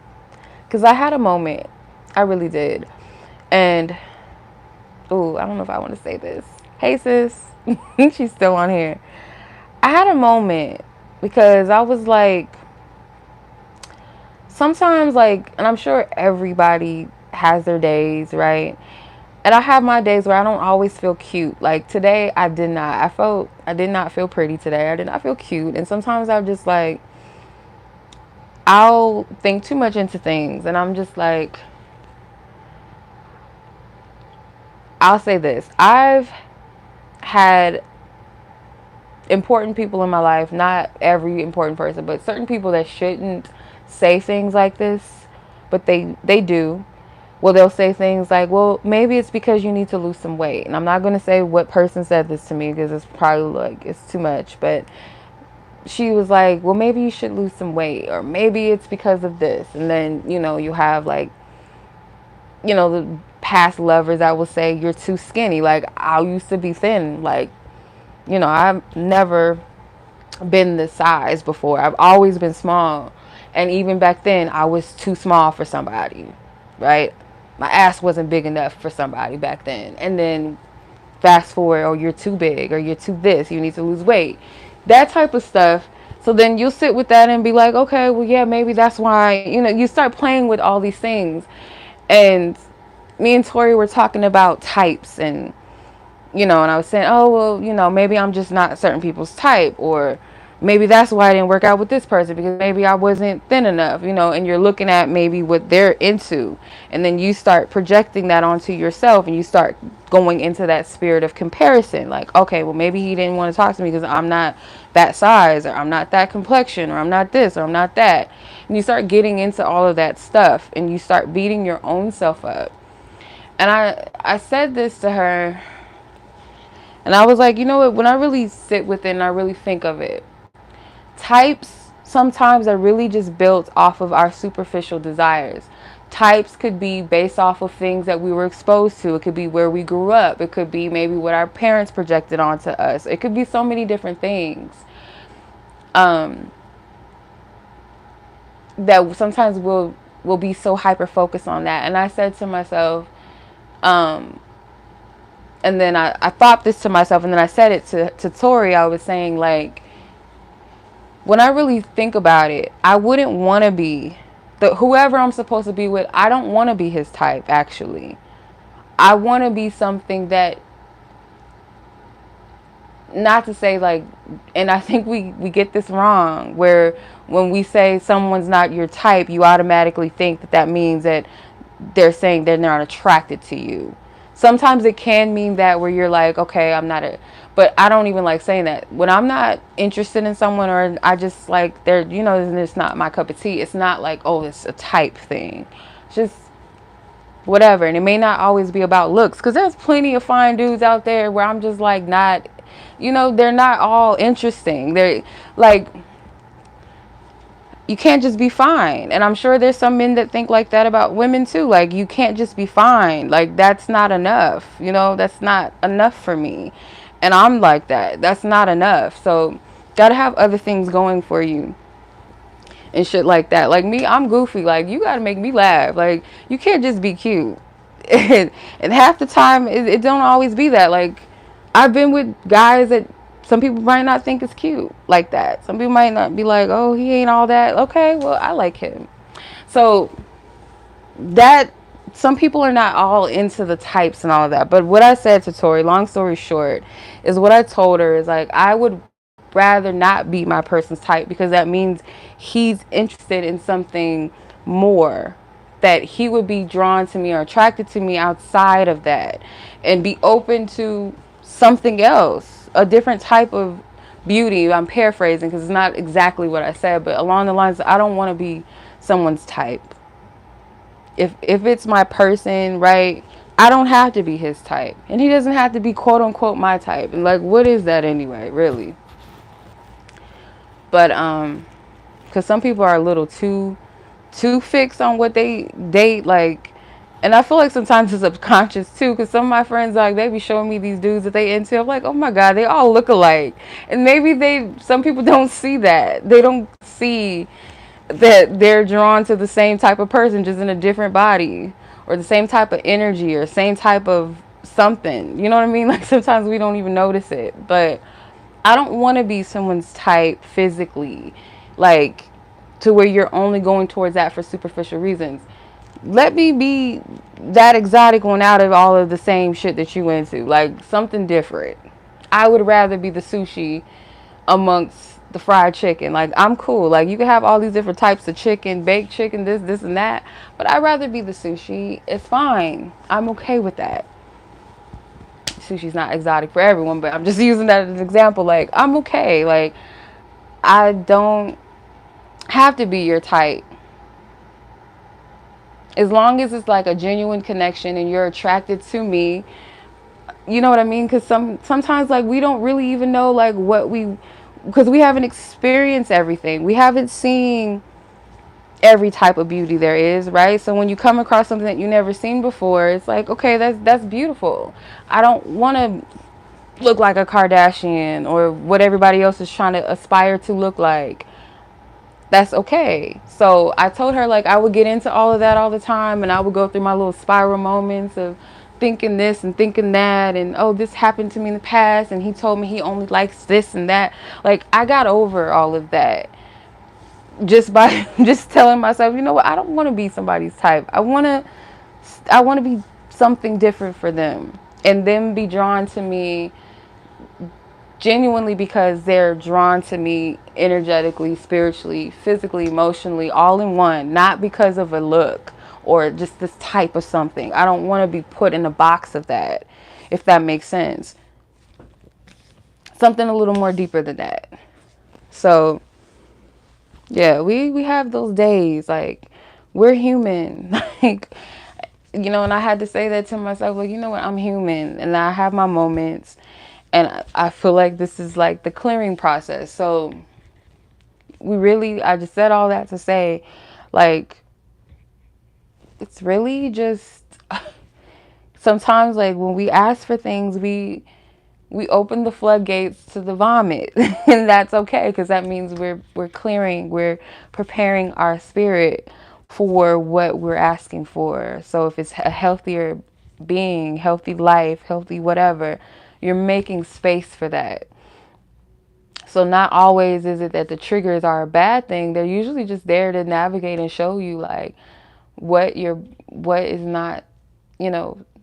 [SPEAKER 1] because I had a moment, I really did, and ooh, I don't know if I want to say this. Hey sis, she's still on here. I had a moment because I was like, sometimes, like, and I'm sure everybody has their days, right? And I have my days where I don't always feel cute. Like today, I did not. I did not feel pretty today. I did not feel cute. And sometimes I'm just like, I'll think too much into things. And I'm just like, I'll say this. I've had important people in my life, not every important person, but certain people that shouldn't say things like this, but they do. Well, they'll say things like, well, maybe it's because you need to lose some weight. And I'm not going to say what person said this to me because it's probably like, it's too much. But she was like, well, maybe you should lose some weight, or maybe it's because of this. And then, you know, you have like, you know, the past lovers that will say you're too skinny. Like, I used to be thin. Like, you know, I've never been this size before. I've always been small. And even back then, I was too small for somebody, right? My ass wasn't big enough for somebody back then. And then fast forward, or you're too big, or you're too this, you need to lose weight. That type of stuff. So then you'll sit with that and be like, okay, well, yeah, maybe that's why, you know, you start playing with all these things. And me and Tori were talking about types, and, you know, and I was saying, oh, well, you know, maybe I'm just not certain people's type, or maybe that's why I didn't work out with this person, because maybe I wasn't thin enough, and you're looking at maybe what they're into, and then you start projecting that onto yourself, and you start going into that spirit of comparison, like, okay, well, maybe he didn't want to talk to me because I'm not that size, or I'm not that complexion, or I'm not this, or I'm not that. And you start getting into all of that stuff, and you start beating your own self up. And I said this to her, and I was like, you know what, when I really sit with it and I really think of it, types sometimes are really just built off of our superficial desires. Types could be based off of things that we were exposed to. It could be where we grew up. It could be maybe what our parents projected onto us. It could be so many different things. That sometimes we'll be so hyper focused on that. And I said to myself, and then I thought this to myself, and then I said it to Tori. I was saying, like, when I really think about it, I wouldn't want to be whoever I'm supposed to be with. I don't want to be his type, actually. I want to be something that, not to say like, and I think we get this wrong, where when we say someone's not your type, you automatically think that means that they're saying they're not attracted to you. Sometimes it can mean that, where you're like, okay, I'm not but I don't even like saying that. When I'm not interested in someone, or I just like, they're, it's not my cup of tea. It's not like, oh, it's a type thing. It's just whatever. And it may not always be about looks, because there's plenty of fine dudes out there where I'm just like, not, they're not all interesting. They're like, you can't just be fine. And I'm sure there's some men that think like that about women too. Like, you can't just be fine. Like, that's not enough. That's not enough for me. And I'm like that. That's not enough. So, gotta have other things going for you. And shit like that. Like me, I'm goofy. Like, you gotta make me laugh. Like, you can't just be cute. And half the time, it don't always be that. Like, I've been with guys that some people might not think is cute like that. Some people might not be like, oh, he ain't all that. Okay, well, I like him. So that, some people are not all into the types and all of that. But what I said to Tori, long story short, is what I told her is, like, I would rather not be my person's type, because that means he's interested in something more, that he would be drawn to me or attracted to me outside of that, and be open to something else, a different type of beauty. I'm paraphrasing because it's not exactly what I said, but along the lines of, I don't want to be someone's type. If it's my person, right, I don't have to be his type, and he doesn't have to be quote unquote my type. And like, what is that anyway, really? But because some people are a little too fixed on what they date, like, and I feel like sometimes it's subconscious too, because some of my friends, like, they be showing me these dudes that they into. I'm like, oh my god, they all look alike. And maybe some people don't see that. They don't see that they're drawn to the same type of person, just in a different body, or the same type of energy, or same type of something. You know what I mean? Like, sometimes we don't even notice it. But I don't want to be someone's type physically, like, to where you're only going towards that for superficial reasons. Let me be that exotic one out of all of the same shit that you into, like something different. I would rather be the sushi amongst the fried chicken. Like, I'm cool. Like, you can have all these different types of chicken, baked chicken, this and that, but I'd rather be the sushi. It's fine. I'm okay with that. Sushi's not exotic for everyone, but I'm just using that as an example. Like, I'm okay. Like, I don't have to be your type. As long as it's like a genuine connection and you're attracted to me, you know what I mean? Because sometimes, like, we don't really even know, like, because we haven't experienced everything. We haven't seen every type of beauty there is, right? So when you come across something that you never seen before, it's like, okay, that's beautiful. I don't want to look like a Kardashian or what everybody else is trying to aspire to look like. That's okay. So I told her, like, I would get into all of that all the time, and I would go through my little spiral moments of thinking this and thinking that, and oh, this happened to me in the past, and he told me he only likes this and that. Like, I got over all of that just by just telling myself, you know what, I don't want to be somebody's type. I want to be something different for them, and them be drawn to me genuinely because they're drawn to me energetically, spiritually, physically, emotionally, all in one, not because of a look or just this type of something. I don't want to be put in a box of that, if that makes sense. Something a little more deeper than that. So, yeah, we have those days. Like, we're human. Like, and I had to say that to myself. Like, you know what? I'm human, and I have my moments, and I feel like this is like the clearing process. So, I just said all that to say, like, it's really just sometimes, like, when we ask for things, we open the floodgates to the vomit, and that's okay, because that means we're clearing, we're preparing our spirit for what we're asking for. So if it's a healthier being, healthy life, healthy whatever, you're making space for that. So not always is it that the triggers are a bad thing. They're usually just there to navigate and show you, like, what is not,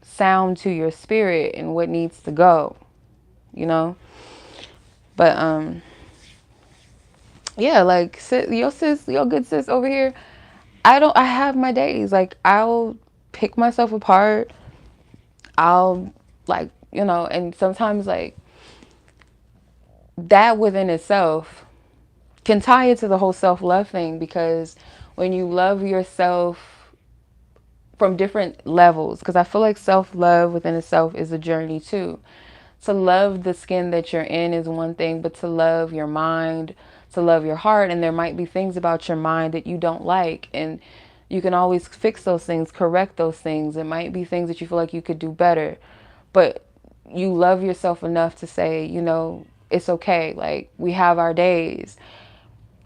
[SPEAKER 1] sound to your spirit and what needs to go, you know. But yeah, like, your good sis over here, I have my days. Like, I'll pick myself apart. I'll, like, and sometimes, like, that within itself can tie into the whole self-love thing, because when you love yourself from different levels, because I feel like self-love within itself is a journey too. To love the skin that you're in is one thing, but to love your mind, to love your heart, and there might be things about your mind that you don't like, and you can always fix those things, correct those things. It might be things that you feel like you could do better, but you love yourself enough to say, it's okay. Like, we have our days,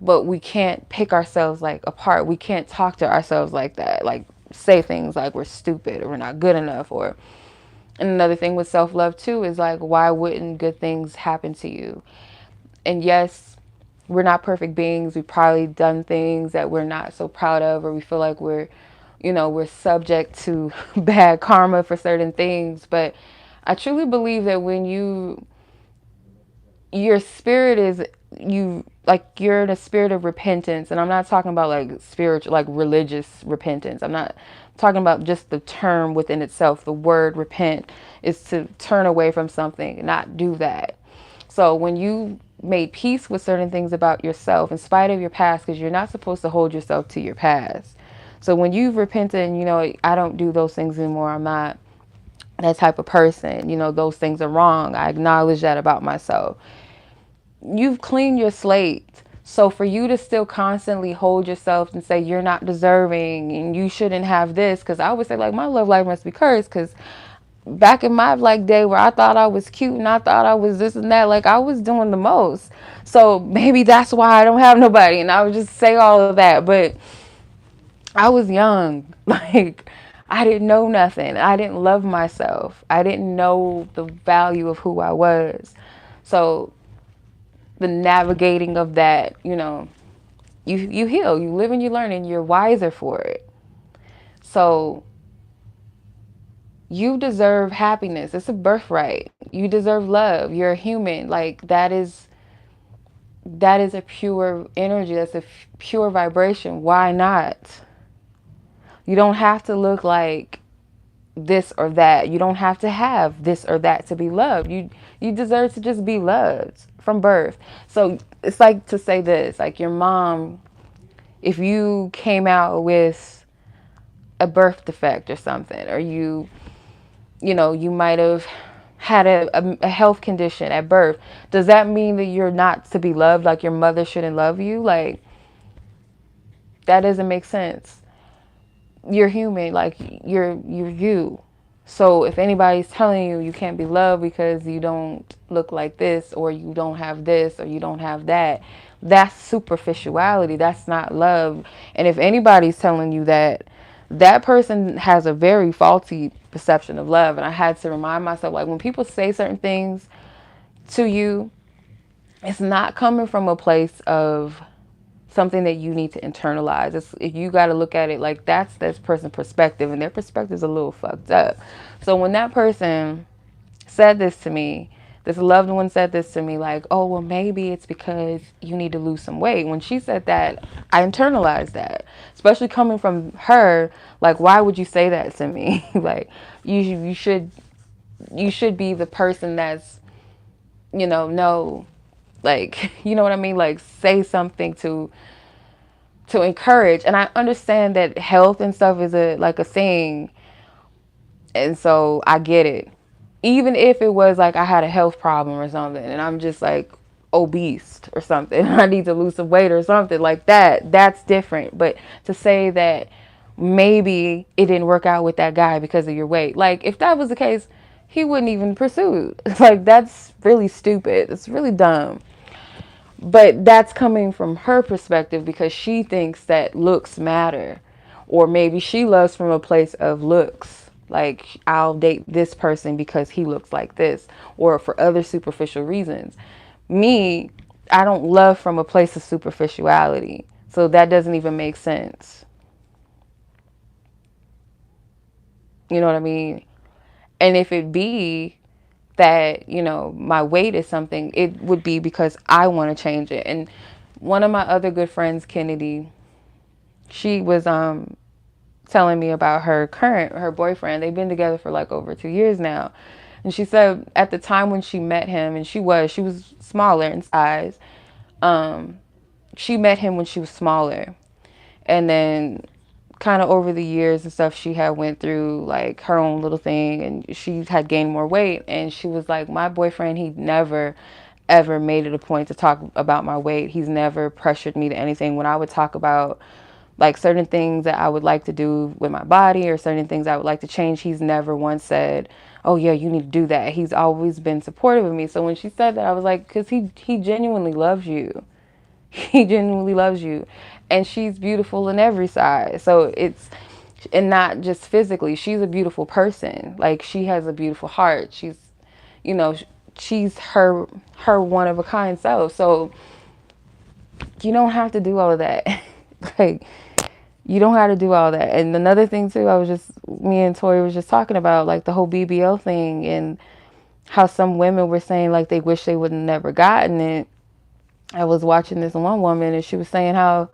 [SPEAKER 1] but we can't pick ourselves, like, apart. We can't talk to ourselves like that, like, say things like we're stupid or we're not good enough. Or, and another thing with self-love too is, like, why wouldn't good things happen to you? And yes, we're not perfect beings. We've probably done things that we're not so proud of, or we feel like we're subject to bad karma for certain things. But I truly believe that when your spirit is, you're in a spirit of repentance. And I'm not talking about, like, spiritual, like, religious repentance. I'm not talking about just the term within itself. The word repent is to turn away from something, not do that. So when you made peace with certain things about yourself, in spite of your past, because you're not supposed to hold yourself to your past. So when you've repented and, I don't do those things anymore. I'm not that type of person. Those things are wrong. I acknowledge that about myself. You've cleaned your slate. So for you to still constantly hold yourself and say you're not deserving and you shouldn't have this, because I would say, like, my love life must be cursed, because back in my, like, day where I thought I was cute and I thought I was this and that, like, I was doing the most. So maybe that's why I don't have nobody. And I would just say all of that. But I was young. Like, I didn't know nothing. I didn't love myself. I didn't know the value of who I was. So the navigating of that, you heal, you live and you learn, and you're wiser for it. So you deserve happiness. It's a birthright. You deserve love. You're a human. Like, that is a pure energy. That's a pure vibration. Why not? You don't have to look like this or that. You don't have to have this or that to be loved. You deserve to just be loved from birth. So it's like, to say this, like, your mom, if you came out with a birth defect or something, or you might have had a health condition at birth, does that mean that you're not to be loved? Like, your mother shouldn't love you? Like, that doesn't make sense. You're human. Like, you're you. So if anybody's telling you you can't be loved because you don't look like this, or you don't have this, or you don't have that, that's superficiality. That's not love. And if anybody's telling you that, that person has a very faulty perception of love. And I had to remind myself, like, when people say certain things to you, it's not coming from a place of something that you need to internalize. You got to look at it like that's this person's perspective, and their perspective is a little fucked up. So when that person said this to me, This loved one said this to me, like, oh, well, maybe it's because you need to lose some weight. When she said that, I internalized that, especially coming from her. Like, why would you say that to me? Like, you should be the person that's, no, like, you know what I mean? Like, say something to encourage. And I understand that health and stuff is a thing, and so I get it. Even if it was like I had a health problem or something and I'm just like obese or something, I need to lose some weight or something like that, that's different. But to say that maybe it didn't work out with that guy because of your weight, like if that was the case, he wouldn't even pursue. Like that's really stupid. It's really dumb. But that's coming from her perspective because she thinks that looks matter. Or maybe she loves from a place of looks. Like, I'll date this person because he looks like this. Or for other superficial reasons. Me, I don't love from a place of superficiality. So that doesn't even make sense. You know what I mean? And if it be that, my weight is something, it would be because I want to change it. And one of my other good friends, Kennedy, she was telling me about her boyfriend. They've been together for like over 2 years now. And she said at the time when she met him, and she was smaller in size. She met him when she was smaller. And then kind of over the years and stuff, she had went through like her own little thing and she had gained more weight. And she was like, my boyfriend, he never ever made it a point to talk about my weight. He's never pressured me to anything. When I would talk about like certain things that I would like to do with my body or certain things I would like to change, he's never once said, oh yeah, you need to do that. He's always been supportive of me. So when she said that, I was like, because he genuinely loves you. He genuinely loves you. And she's beautiful in every side. So it's, and not just physically, she's a beautiful person. Like she has a beautiful heart. She's, you know, she's her one of a kind self. So you don't have to do all of that. Like you don't have to do all that. And another thing too, me and Tori was just talking about like the whole BBL thing and how some women were saying like they wish they would have never gotten it. I was watching this one woman and she was saying how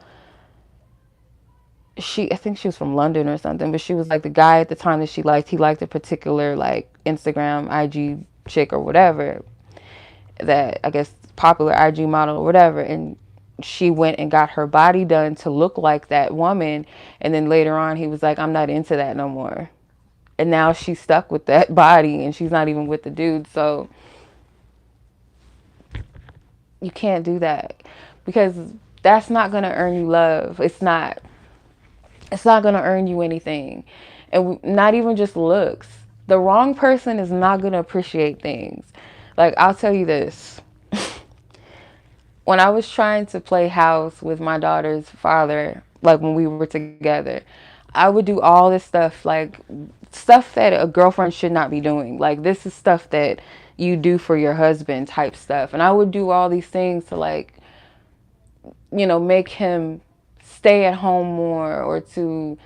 [SPEAKER 1] I think she was from London or something, but she was like the guy at the time that he liked a particular like Instagram, IG chick or whatever, that I guess popular IG model or whatever. And she went and got her body done to look like that woman. And then later on, he was like, I'm not into that no more. And now she's stuck with that body and she's not even with the dude. So you can't do that because that's not going to earn you love. It's not going to earn you anything. And not even just looks. The wrong person is not going to appreciate things. Like, I'll tell you this. When I was trying to play house with my daughter's father, like when we were together, I would do all this stuff, like stuff that a girlfriend should not be doing. Like, this is stuff that you do for your husband type stuff. And I would do all these things to like, make him stay at home more or to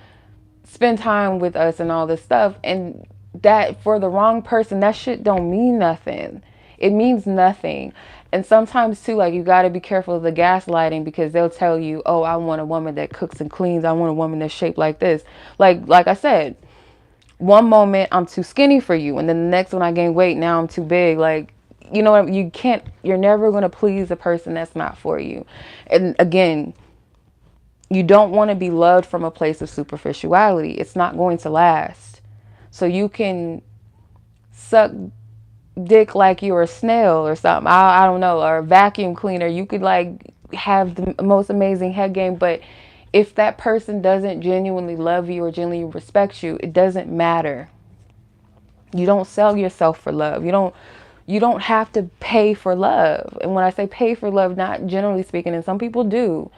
[SPEAKER 1] spend time with us and all this stuff. And that for the wrong person, that shit don't mean nothing. It means nothing. And sometimes too, like you got to be careful of the gaslighting because they'll tell you, oh, I want a woman that cooks and cleans. I want a woman that's shaped like this. Like I said, one moment I'm too skinny for you. And then the next one I gain weight. Now I'm too big. Like, you know what? You're never going to please a person that's not for you. And again, you don't want to be loved from a place of superficiality. It's not going to last. So you can suck dick like you're a snail or something. I don't know, or a vacuum cleaner. You could like have the most amazing head game, but if that person doesn't genuinely love you or genuinely respect you, it doesn't matter. You don't sell yourself for love. You don't have to pay for love. And when I say pay for love, not generally speaking, and some people do,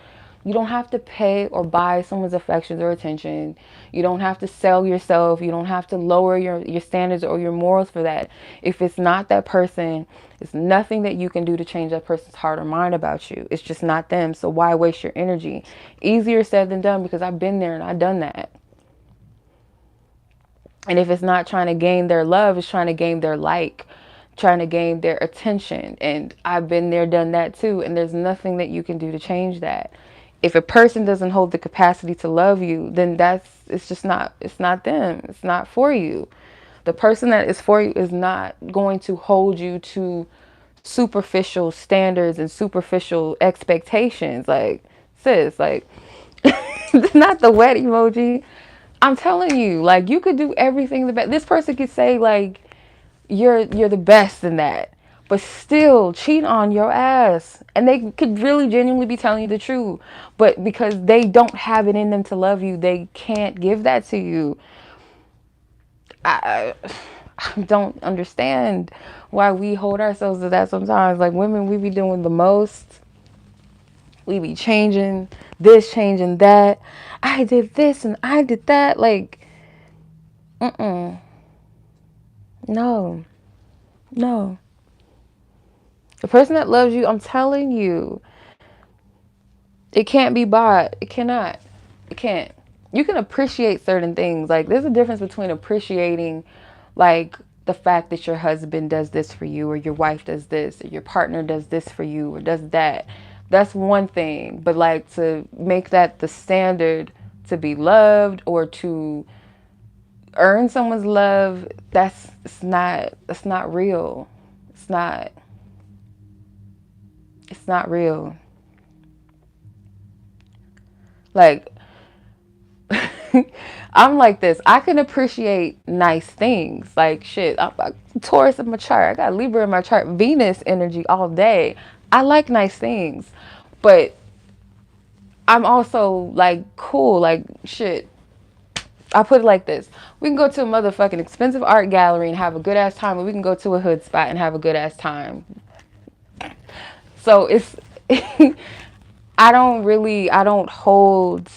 [SPEAKER 1] you don't have to pay or buy someone's affections or attention. You don't have to sell yourself. You don't have to lower your standards or your morals for that. If it's not that person, it's nothing that you can do to change that person's heart or mind about you. It's just not them. So why waste your energy? Easier said than done because I've been there and I've done that. And if it's not trying to gain their love, it's trying to gain their like. trying to gain their attention. And I've been there, done that too. And there's nothing that you can do to change that. If a person doesn't hold the capacity to love you, then it's just not, it's not them. It's not for you. The person that is for you is not going to hold you to superficial standards and superficial expectations. Like, sis, like, not the wet emoji. I'm telling you, like, you could do everything the best. This person could say, like, you're the best in that, but still cheat on your ass. And they could really genuinely be telling you the truth. But because they don't have it in them to love you, they can't give that to you. I don't understand why we hold ourselves to that sometimes. Like, women, we be doing the most. We be changing this, changing that. I did this and I did that. Like, no, no. The person that loves you, I'm telling you, it can't be bought. It cannot. It can't. You can appreciate certain things. Like, there's a difference between appreciating, like, the fact that your husband does this for you, or your wife does this, or your partner does this for you, or does that. That's one thing. But, like, to make that the standard to be loved or to earn someone's love, that's not real. It's not. It's not real. Like, I'm like this. I can appreciate nice things. Like, shit, I'm Taurus in my chart. I got Libra in my chart. Venus energy all day. I like nice things. But I'm also, like, cool. Like, shit. I put it like this. We can go to a motherfucking expensive art gallery and have a good ass time, or we can go to a hood spot and have a good ass time. So it's, I don't hold,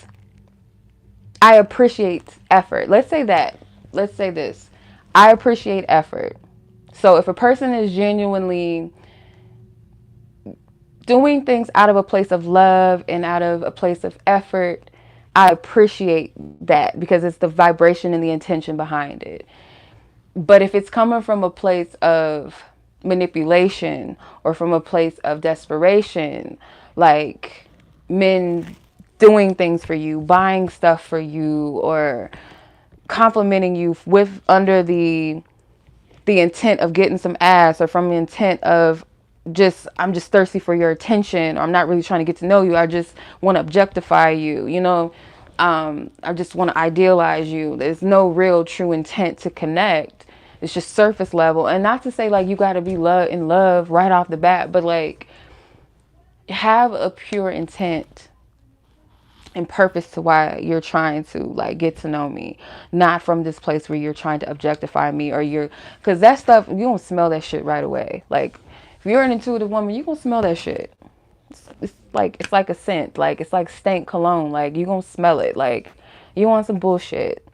[SPEAKER 1] I appreciate effort. Let's say that. Let's say this. I appreciate effort. So if a person is genuinely doing things out of a place of love and out of a place of effort, I appreciate that because it's the vibration and the intention behind it. But if it's coming from a place of manipulation or from a place of desperation, like men doing things for you, buying stuff for you, or complimenting you with under the intent of getting some ass, or from the intent of just, I'm just thirsty for your attention, or I'm not really trying to get to know you, I just want to objectify you, you know. I just want to idealize you. There's no real true intent to connect. It's just surface level. And not to say like you got to be in love right off the bat, but like have a pure intent and purpose to why you're trying to like get to know me, not from this place where you're trying to objectify me, or because that stuff, you don't smell that shit right away. Like, if you're an intuitive woman, you gonna smell that shit. It's like a scent, like it's like stank cologne, like you gonna smell it. Like, you want some bullshit.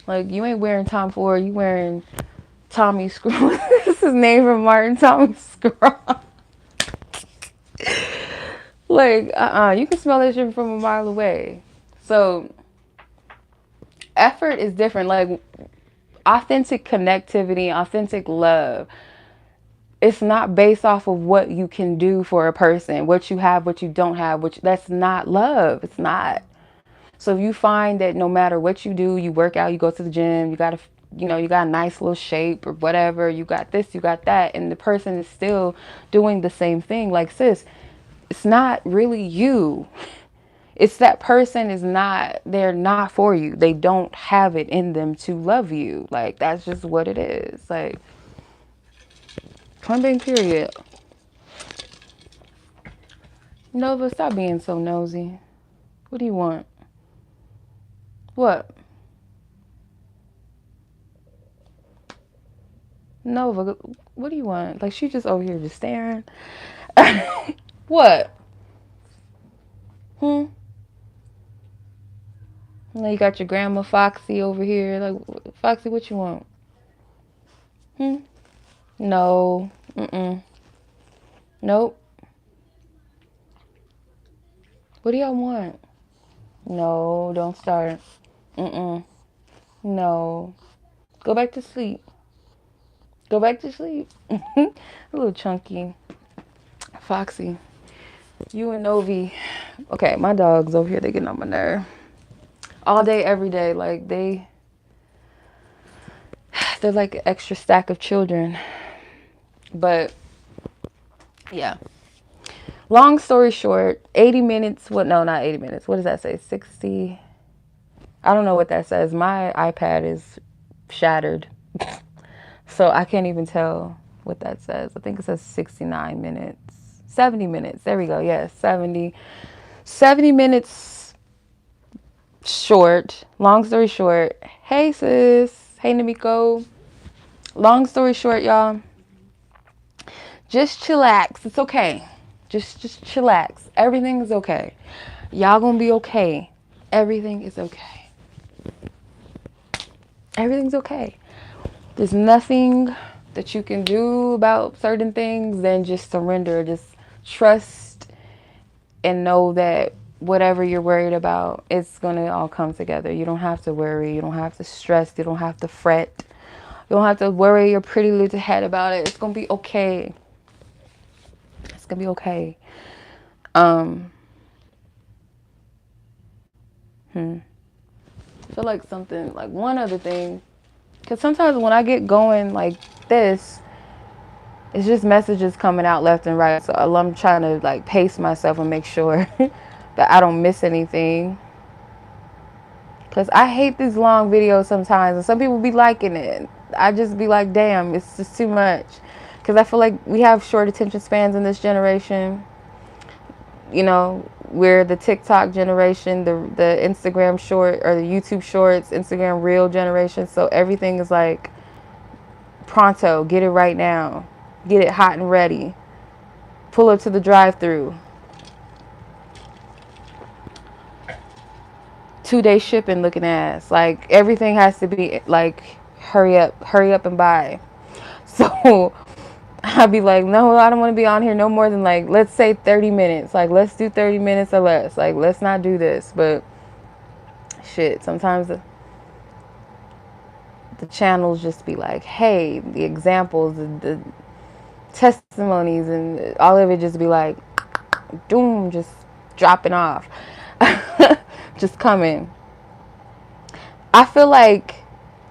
[SPEAKER 1] Like, you ain't wearing Tom Ford, you wearing Tommy Screw. This is name from Martin, Tommy Screw. Like, you can smell that shit from a mile away. So, effort is different. Like, authentic connectivity, authentic love, it's not based off of what you can do for a person, what you have, what you don't have, which that's not love. It's not. So if you find that no matter what you do, you work out, you go to the gym, you got a, you got a nice little shape or whatever, you got this, you got that, and the person is still doing the same thing, like, sis, it's not really you. It's that person is not, they're not for you. They don't have it in them to love you. Like, that's just what it is. Like, point blank period. Nova, stop being so nosy. What do you want? What? Nova, what do you want? Like, she just over here just staring. What? Now you got your grandma Foxy over here. Like, Foxy, what you want? No. Nope. What do y'all want? No, don't start. No. Go back to sleep. Go back to sleep. A little chunky. Foxy. You and Novi. Okay, my dogs over here, they getting on my nerve. All day, every day. Like, they're like an extra stack of children. But, yeah. Long story short, 80 minutes. What? No, not 80 minutes. What does that say? 60. I don't know what that says. My iPad is shattered. So I can't even tell what that says. I think it says 69 minutes. 70 minutes. There we go. Yes, 70. 70 minutes short. Long story short. Hey, sis. Hey, Namiko. Long story short, y'all. Just chillax. It's okay. Just chillax. Everything is okay. Y'all gonna be okay. Everything is okay. Everything's okay. There's nothing that you can do about certain things than just surrender. Just trust and know that whatever you're worried about, it's going to all come together. You don't have to worry. You don't have to stress. You don't have to fret. You don't have to worry your pretty little head about it. It's going to be okay. It's going to be okay. I feel like something, like one other thing, because sometimes when I get going like this, it's just messages coming out left and right. So I'm trying to like pace myself and make sure that I don't miss anything. Because I hate these long videos sometimes. And some people be liking it. I just be like, damn, it's just too much. Because I feel like we have short attention spans in this generation. You know, we're the TikTok generation, the Instagram short, or the YouTube shorts, Instagram reel generation. So everything is like pronto, get it right now. Get it hot and ready. Pull up to the drive-thru. 2-day shipping looking ass. Like everything has to be like hurry up and buy. So I'd be like, no, I don't want to be on here no more than like, let's say 30 minutes. Like, let's do 30 minutes or less. Like, let's not do this. But shit, sometimes the channels just be like, hey, the examples, the testimonies, and all of it just be like, doom, just dropping off. Just coming. I feel like,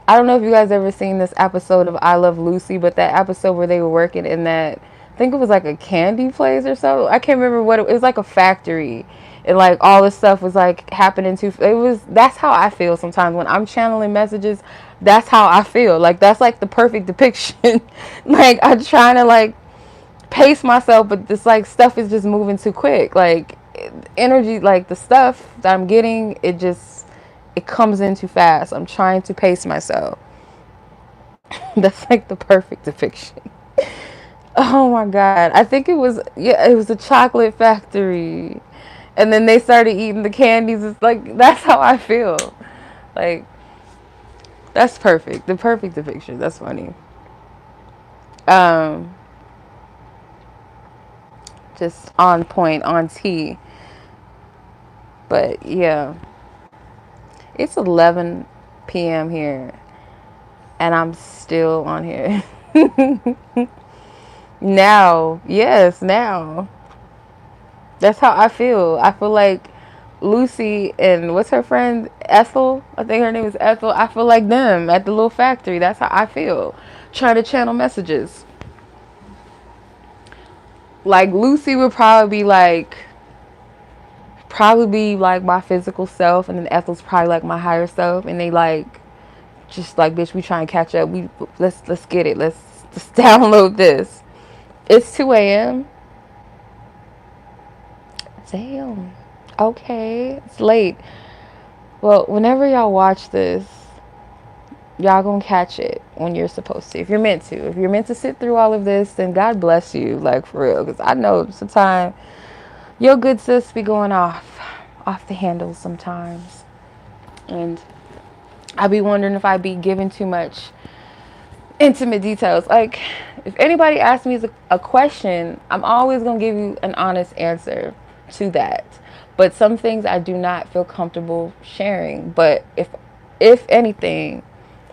[SPEAKER 1] I don't know if you guys ever seen this episode of I Love Lucy, but that episode where they were working in that, I think it was like a candy place or so. I can't remember what it was, like a factory. And like all this stuff was like happening that's how I feel sometimes when I'm channeling messages. That's how I feel. Like that's like the perfect depiction. Like I'm trying to like pace myself, but this like stuff is just moving too quick. Like energy, like the stuff that I'm getting, it comes in too fast. I'm trying to pace myself. That's like the perfect depiction. Oh my God. I think it was a chocolate factory. And then they started eating the candies. It's like, that's how I feel. Like, that's perfect. The perfect depiction. That's funny. Just on point, on T. But yeah. It's 11 p.m. here. And I'm still on here. Now. Yes, now. That's how I feel. I feel like Lucy and what's her friend? Ethel? I think her name is Ethel. I feel like them at the little factory. That's how I feel. Trying to channel messages. Like Lucy would probably be like my physical self, and then Ethel's probably like my higher self, and they like just like, bitch, we trying to catch up. Let's get it. Let's download this. It's 2 a.m. Damn. Okay. It's late. Well, whenever y'all watch this, y'all gonna catch it when you're supposed to. If you're meant to. If you're meant to sit through all of this, then God bless you. Like, for real. Because I know sometimes your good sis be going off the handles sometimes. And I be wondering if I be giving too much intimate details. Like, if anybody asks me a question, I'm always gonna give you an honest answer to that. But some things I do not feel comfortable sharing. But if anything,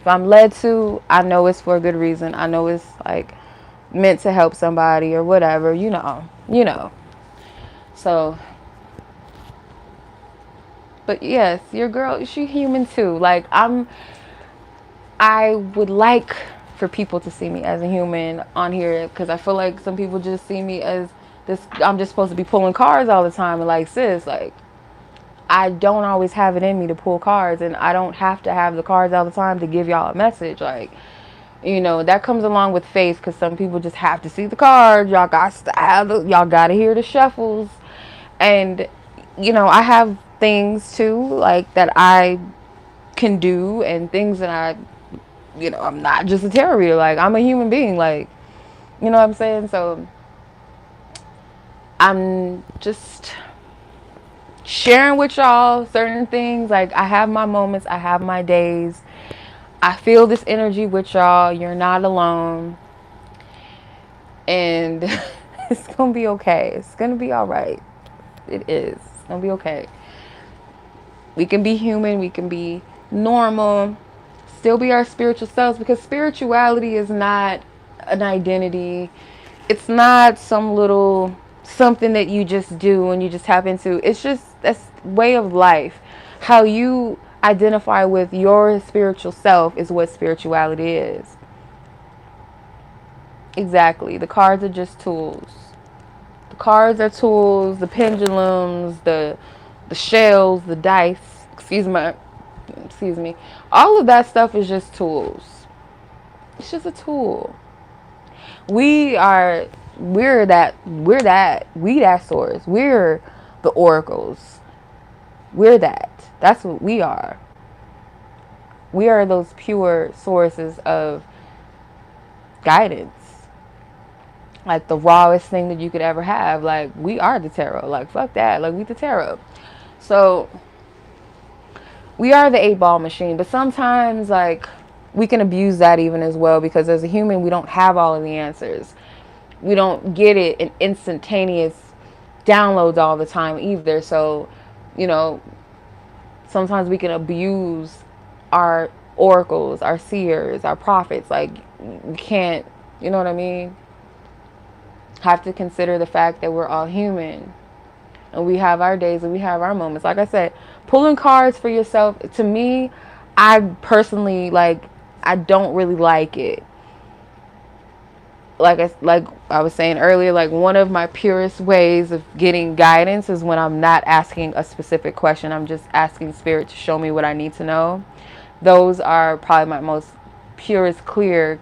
[SPEAKER 1] If I'm led to, I know it's for a good reason. I know it's like meant to help somebody or whatever, you know. So, but yes, your girl, she human too. Like I would like for people to see me as a human on here, because I feel like some people just see me as this. I'm just supposed to be pulling cards all the time, and like, sis, like, I don't always have it in me to pull cards, and I don't have to have the cards all the time to give y'all a message. Like, that comes along with faith, because some people just have to see the cards. Y'all got to hear the shuffles, and I have things too, like, that I can do, and things that I'm not just a tarot reader. Like, I'm a human being. Like, you know what I'm saying? So I'm just sharing with y'all certain things. Like, I have my moments, I have my days. I feel this energy with y'all. You're not alone. And it's gonna be okay. It's gonna be all right. It is. It's gonna be okay. We can be human. We can be normal. Still be our spiritual selves, because spirituality is not an identity. It's not some little something that you just do and you just tap into. It's just that's way of life. How you identify with your spiritual self is what spirituality is. Exactly. The cards are just tools. The cards are tools, the pendulums, the shells, the dice, excuse me. All of that stuff is just tools. It's just a tool. We are we that source. We're the oracles. We're that. That's what we are. We are those pure sources of guidance. Like the rawest thing that you could ever have. Like, we are the tarot. Like, fuck that. Like, we the tarot. So we are the 8-ball machine, but sometimes, like, we can abuse that even as well, because as a human, we don't have all of the answers. We don't get it in instantaneous downloads all the time either. So, you know, sometimes we can abuse our oracles, our seers, our prophets. Like, we can't, you know what I mean? Have to consider the fact that we're all human. And we have our days and we have our moments. Like I said, pulling cards for yourself, to me, I personally, like, I don't really like it. Like I was saying earlier, like, one of my purest ways of getting guidance is when I'm not asking a specific question. I'm just asking spirit to show me what I need to know. Those are probably my most purest, clear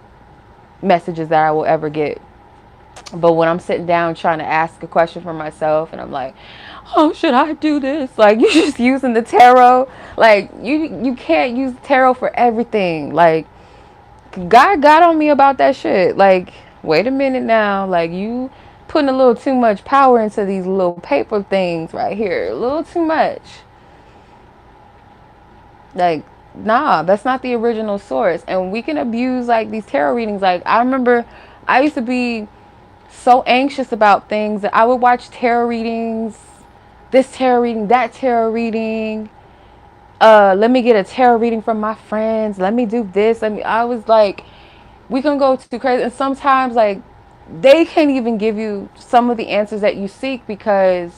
[SPEAKER 1] messages that I will ever get. But when I'm sitting down trying to ask a question for myself and I'm like, oh, should I do this? Like, you're just using the tarot. Like, you can't use tarot for everything. Like, God got on me about that shit. Like, wait a minute now. Like, you putting a little too much power into these little paper things right here. A little too much. Like, nah, that's not the original source. And we can abuse, like, these tarot readings. Like, I remember I used to be so anxious about things that I would watch tarot readings, this tarot reading, that tarot reading. Let me get a tarot reading from my friends. Let me do this. I was like, we can go too crazy. And sometimes, like, they can't even give you some of the answers that you seek, because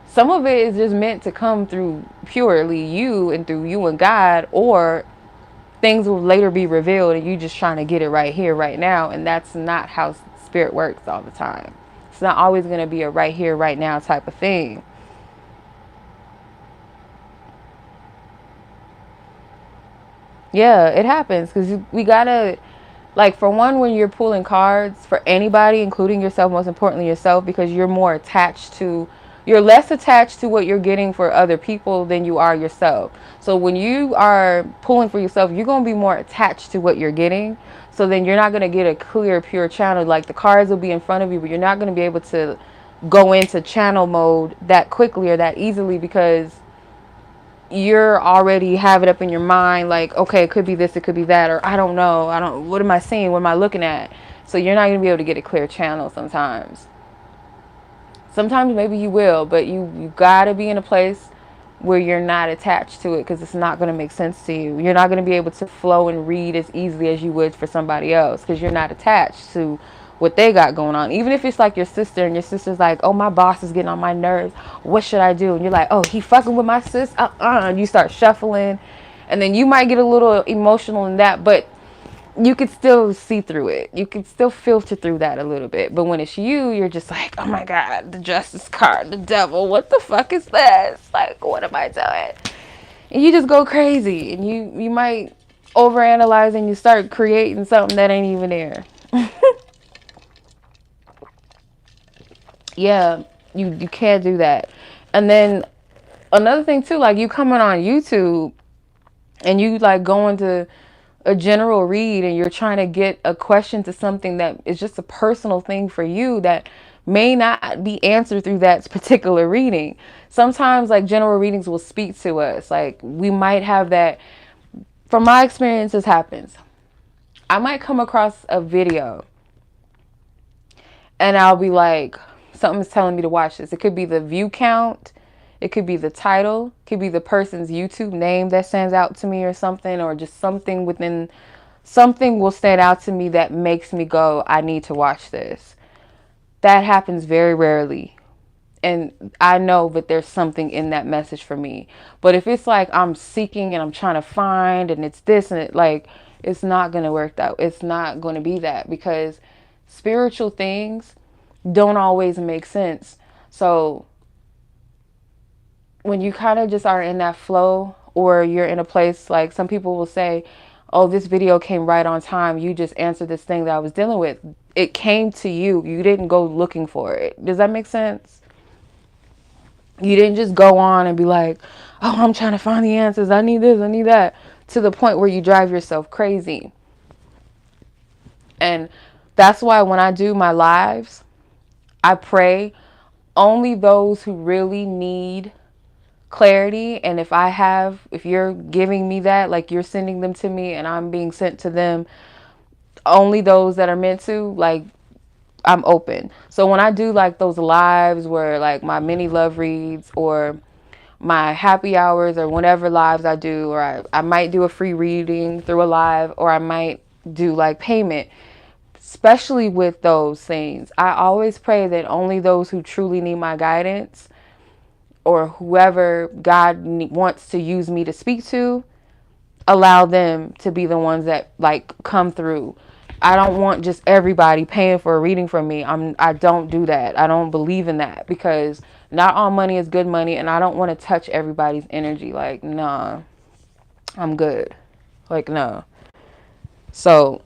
[SPEAKER 1] some of it is just meant to come through purely you and through you and God, or things will later be revealed and you just trying to get it right here, right now. And that's not how spirit works all the time. It's not always going to be a right here, right now type of thing. Yeah, it happens, because we gotta, like, for one, when you're pulling cards for anybody, including yourself, most importantly yourself, because you're less attached to what you're getting for other people than you are yourself. So when you are pulling for yourself, you're going to be more attached to what you're getting. So then you're not going to get a clear, pure channel. Like, the cards will be in front of you, but you're not going to be able to go into channel mode that quickly or that easily, because you're already have it up in your mind, like, okay, it could be this, it could be that, or I don't know, what am I seeing, what am I looking at? So you're not going to be able to get a clear channel sometimes. Sometimes maybe you will, but you got to be in a place where you're not attached to it because it's not going to make sense to you. You're not going to be able to flow and read as easily as you would for somebody else because you're not attached to what they got going on. Even if it's like your sister and your sister's like, oh, my boss is getting on my nerves. What should I do? And you're like, oh, he fucking with my sis. And you start shuffling. And then you might get a little emotional in that, but you could still see through it. You can still filter through that a little bit. But when it's you, you're just like, oh my God, the justice card, the devil, what the fuck is this? Like, what am I doing? And you just go crazy. And you might overanalyze and you start creating something that ain't even there. Yeah, you can't do that. And then another thing too, like you coming on YouTube and you like going to a general read and you're trying to get a question to something that is just a personal thing for you that may not be answered through that particular reading. Sometimes like general readings will speak to us. Like we might have that. From my experience, this happens. I might come across a video and I'll be like, something's telling me to watch this. It could be the view count. It could be the title. It could be the person's YouTube name that stands out to me or something, or just something within, something will stand out to me that makes me go, I need to watch this. That happens very rarely. And I know that there's something in that message for me. But if it's like I'm seeking and I'm trying to find and it's this and it, like, it's not going to work that. It's not going to be that because spiritual things don't always make sense. So when you kind of just are in that flow, or you're in a place like some people will say, oh, this video came right on time. You just answered this thing that I was dealing with. It came to you. You didn't go looking for it. Does that make sense? You didn't just go on and be like, oh, I'm trying to find the answers. I need this, I need that, to the point where you drive yourself crazy. And that's why when I do my lives, I pray only those who really need clarity. And if you're giving me that, like you're sending them to me and I'm being sent to them, only those that are meant to, like, I'm open. So when I do like those lives where like my mini love reads or my happy hours or whatever lives I do, or I might do a free reading through a live, or I might do like payment, especially with those things, I always pray that only those who truly need my guidance or whoever God wants to use me to speak to, allow them to be the ones that like come through. I don't want just everybody paying for a reading from me. I don't do that. I don't believe in that because not all money is good money, and I don't want to touch everybody's energy. Like, nah, I'm good. Like, no. So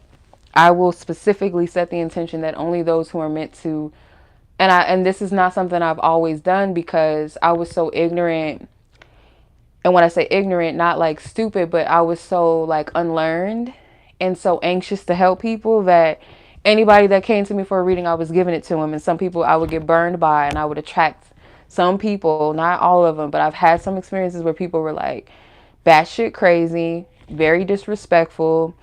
[SPEAKER 1] I will specifically set the intention that only those who are meant to, and this is not something I've always done because I was so ignorant. And when I say ignorant, not like stupid, but I was so like unlearned and so anxious to help people that anybody that came to me for a reading, I was giving it to them. And some people I would get burned by, and I would attract some people, not all of them, but I've had some experiences where people were like batshit crazy, very disrespectful,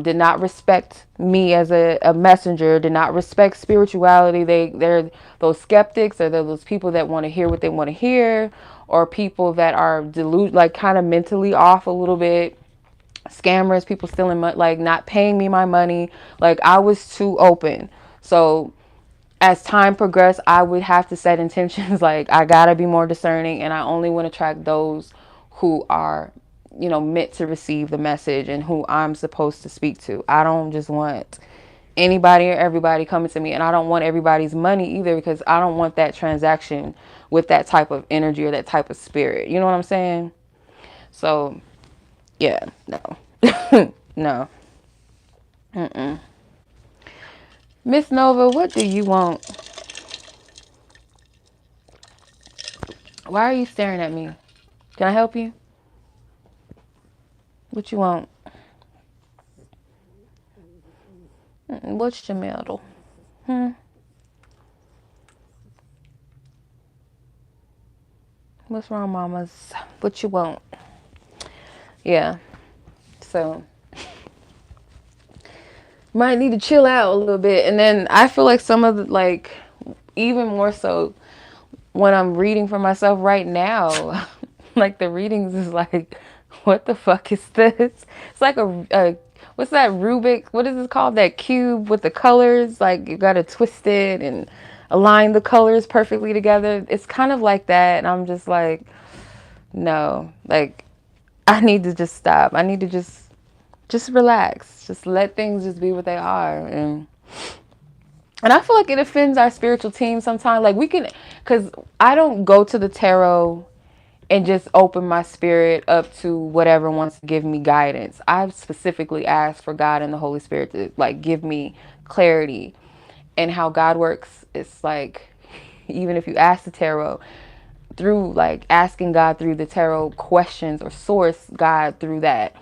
[SPEAKER 1] did not respect me as a messenger, did not respect spirituality. They're those skeptics, or they're those people that want to hear what they want to hear, or people that are like kind of mentally off a little bit, scammers, people stealing money, like not paying me my money. Like I was too open. So as time progressed, I would have to set intentions like I gotta be more discerning, and I only want to track those who are, meant to receive the message and who I'm supposed to speak to. I don't just want anybody or everybody coming to me, and I don't want everybody's money either because I don't want that transaction with that type of energy or that type of spirit. You know what I'm saying? So, yeah, no. No. Mm-mm. Miss Nova, what do you want? Why are you staring at me? Can I help you? What you want? What's your medal? What's wrong, mamas? What you want? Yeah. So, might need to chill out a little bit. And then I feel like some of the, like, even more so when I'm reading for myself right now, Like the readings is like, what the fuck is this? It's like a what's that Rubik? What is it called? That cube with the colors? Like you gotta twist it and align the colors perfectly together. It's kind of like that, and I'm just like, no, like I need to just stop. I need to just relax. Just let things just be what they are. And I feel like it offends our spiritual team sometimes. Like we can, because I don't go to the tarot and just open my spirit up to whatever wants to give me guidance. I've specifically asked for God and the Holy Spirit to like give me clarity. And how God works, it's like, even if you ask the tarot, through like asking God through the tarot questions or source God through that,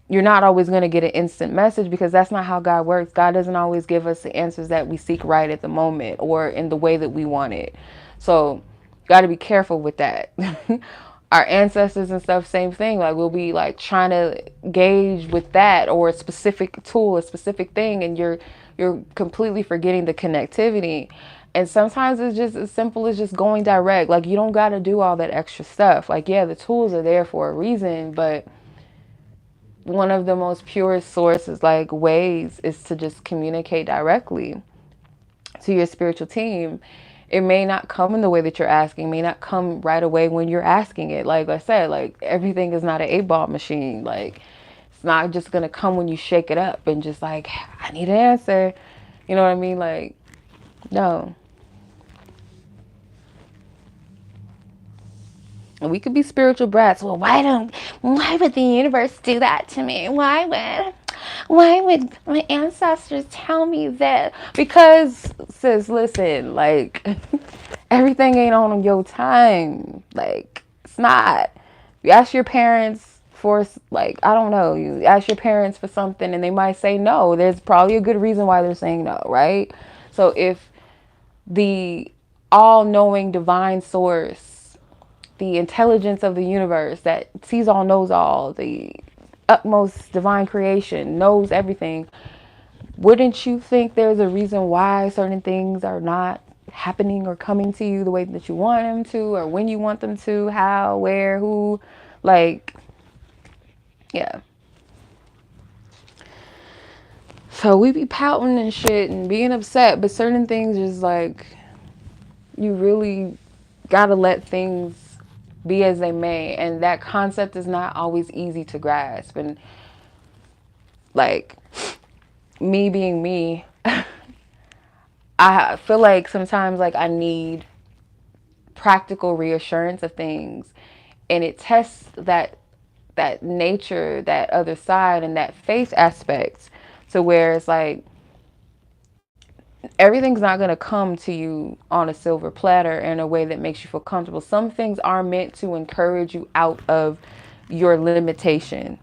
[SPEAKER 1] you're not always going to get an instant message, because that's not how God works. God doesn't always give us the answers that we seek right at the moment or in the way that we want it. So got to be careful with that. Our ancestors and stuff, same thing. Like we'll be like trying to gauge with that or a specific tool, a specific thing, and you're completely forgetting the connectivity. And sometimes it's just as simple as just going direct. Like you don't got to do all that extra stuff. Like yeah, the tools are there for a reason, but one of the most purest sources, like ways, is to just communicate directly to your spiritual team. It may not come in the way that you're asking, may not come right away when you're asking it. Like I said, like everything is not an 8-ball machine. Like it's not just gonna come when you shake it up and just like, I need an answer. You know what I mean? Like, no. We could be spiritual brats. Well, why would the universe do that to me? Why would my ancestors tell me that? Because, sis, listen, like, everything ain't on your time. Like, it's not. You ask your parents for, like, I don't know, you ask your parents for something and they might say no. There's probably a good reason why they're saying no, right? So if the all-knowing divine source, the intelligence of the universe that sees all, knows all, the utmost divine creation, knows everything, wouldn't you think there's a reason why certain things are not happening or coming to you the way that you want them to, or when you want them to, how, where, who? Like, yeah. So we be pouting and shit and being upset, but certain things just like, you really gotta let things be as they may, and that concept is not always easy to grasp. And like me being me, I feel like sometimes like I need practical reassurance of things, and it tests that nature, that other side, and that faith aspect, to where it's like everything's not going to come to you on a silver platter in a way that makes you feel comfortable. Some things are meant to encourage you out of your limitation.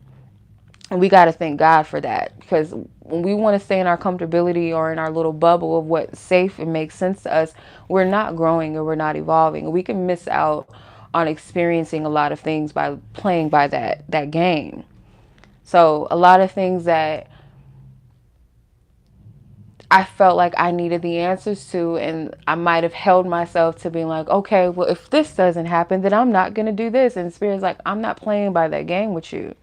[SPEAKER 1] And we got to thank God for that, because when we want to stay in our comfortability or in our little bubble of what's safe and makes sense to us, we're not growing or we're not evolving. We can miss out on experiencing a lot of things by playing by that game. So a lot of things that I felt like I needed the answers to, and I might have held myself to being like, okay, well, if this doesn't happen, then I'm not going to do this. And Spirit's like, I'm not playing by that game with you,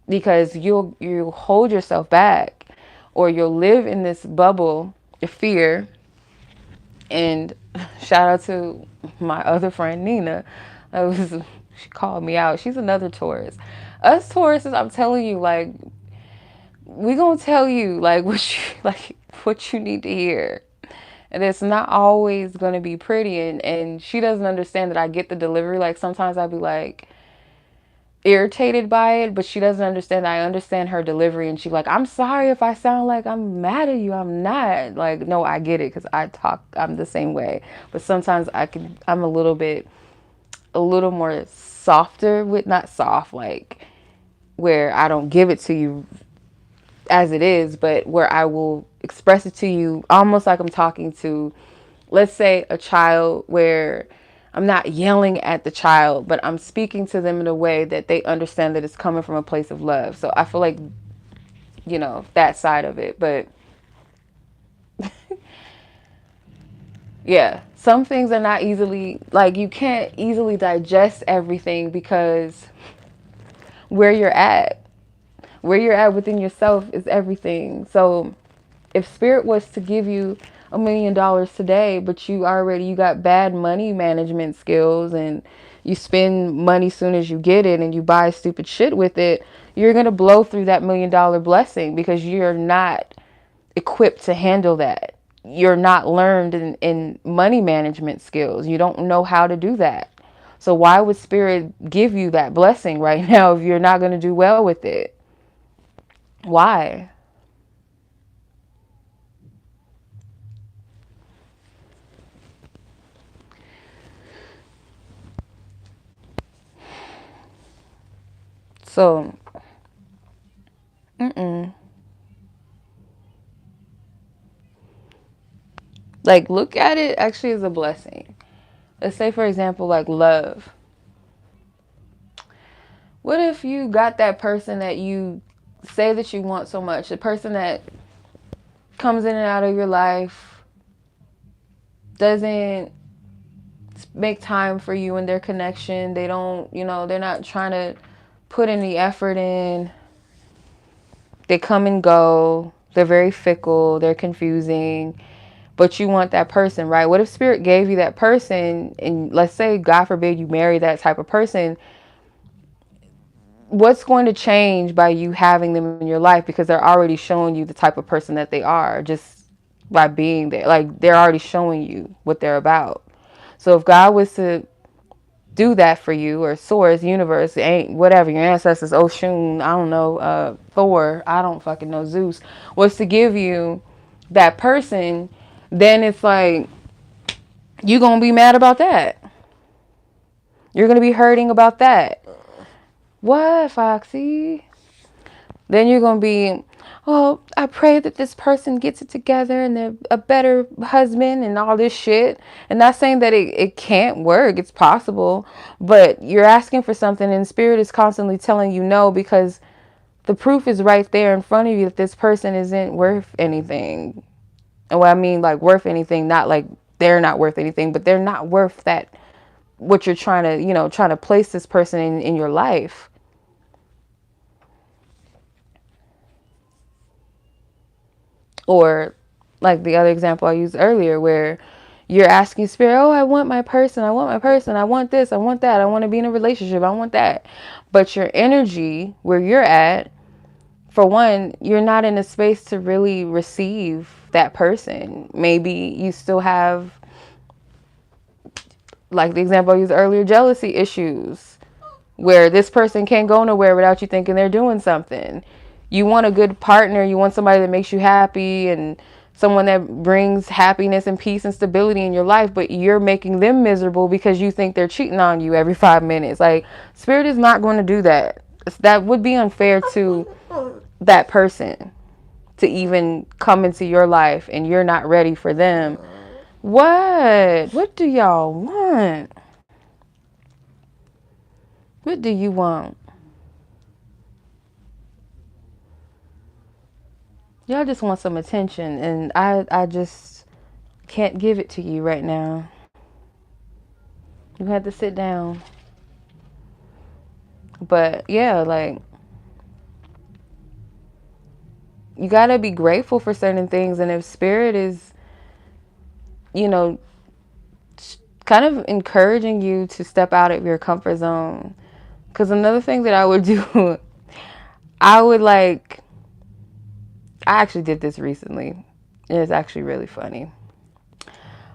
[SPEAKER 1] because you'll hold yourself back, or you'll live in this bubble of fear. And shout out to my other friend, Nina. She called me out. She's another Taurus. Us Tauruses, I'm telling you, like, we gonna tell you what you need to hear, and it's not always gonna be pretty. And she doesn't understand that I get the delivery. Like sometimes I'd be like irritated by it, but she doesn't understand that I understand her delivery. And she's like, I'm sorry if I sound like I'm mad at you. I'm not. Like, no, I get it, because I'm the same way. But sometimes I'm a little more softer with, not soft, like where I don't give it to you as it is, but where I will express it to you almost like I'm talking to, let's say, a child, where I'm not yelling at the child, but I'm speaking to them in a way that they understand that it's coming from a place of love. So I feel like, that side of it. But Yeah, some things are not easily, like, you can't easily digest everything because where you're at, where you're at within yourself is everything. So if spirit was to give you $1 million today, but you got bad money management skills and you spend money soon as you get it and you buy stupid shit with it, you're going to blow through that $1 million blessing because you're not equipped to handle that. You're not learned in money management skills. You don't know how to do that. So why would spirit give you that blessing right now if you're not going to do well with it? Why? So, mm-mm. Like, look at it actually as a blessing. Let's say, for example, like love. What if you got that person that you say that you want so much, the person that comes in and out of your life, doesn't make time for you and their connection. They don't, they're not trying to put any effort in. They come and go. They're very fickle. They're confusing. But you want that person, right? What if spirit gave you that person and let's say, God forbid, you marry that type of person? What's going to change by you having them in your life because they're already showing you the type of person that they are just by being there. Like, they're already showing you what they're about. So if God was to do that for you, or source, universe, ain't whatever, your ancestors, Oshun, I don't know, Thor, I don't fucking know, Zeus, was to give you that person, then it's like, you gonna be mad about that. You're gonna be hurting about that. What, Foxy? Then you're going to be, oh, I pray that this person gets it together and they're a better husband and all this shit. And not saying that it can't work. It's possible. But you're asking for something and spirit is constantly telling you no because the proof is right there in front of you that this person isn't worth anything. And what I mean, like, worth anything, not like they're not worth anything, but they're not worth that, what you're trying to, trying to place this person in your life. Or like the other example I used earlier where you're asking spirit, oh, I want my person, I want my person, I want this, I want that, I want to be in a relationship, I want that. But your energy, where you're at, for one, you're not in a space to really receive that person. Maybe you still have, like the example I used earlier, jealousy issues, where this person can't go nowhere without you thinking they're doing something. You want a good partner, you want somebody that makes you happy and someone that brings happiness and peace and stability in your life, but you're making them miserable because you think they're cheating on you every 5 minutes. Like, spirit is not going to do that. That would be unfair to that person to even come into your life and you're not ready for them. What do y'all want? What do you want? Y'all just want some attention, and I just can't give it to you right now. You have to sit down. But yeah, like, you gotta be grateful for certain things, and if spirit is, you know, kind of encouraging you to step out of your comfort zone. Because another thing that I would do, I would like, I actually did this recently. It's actually really funny.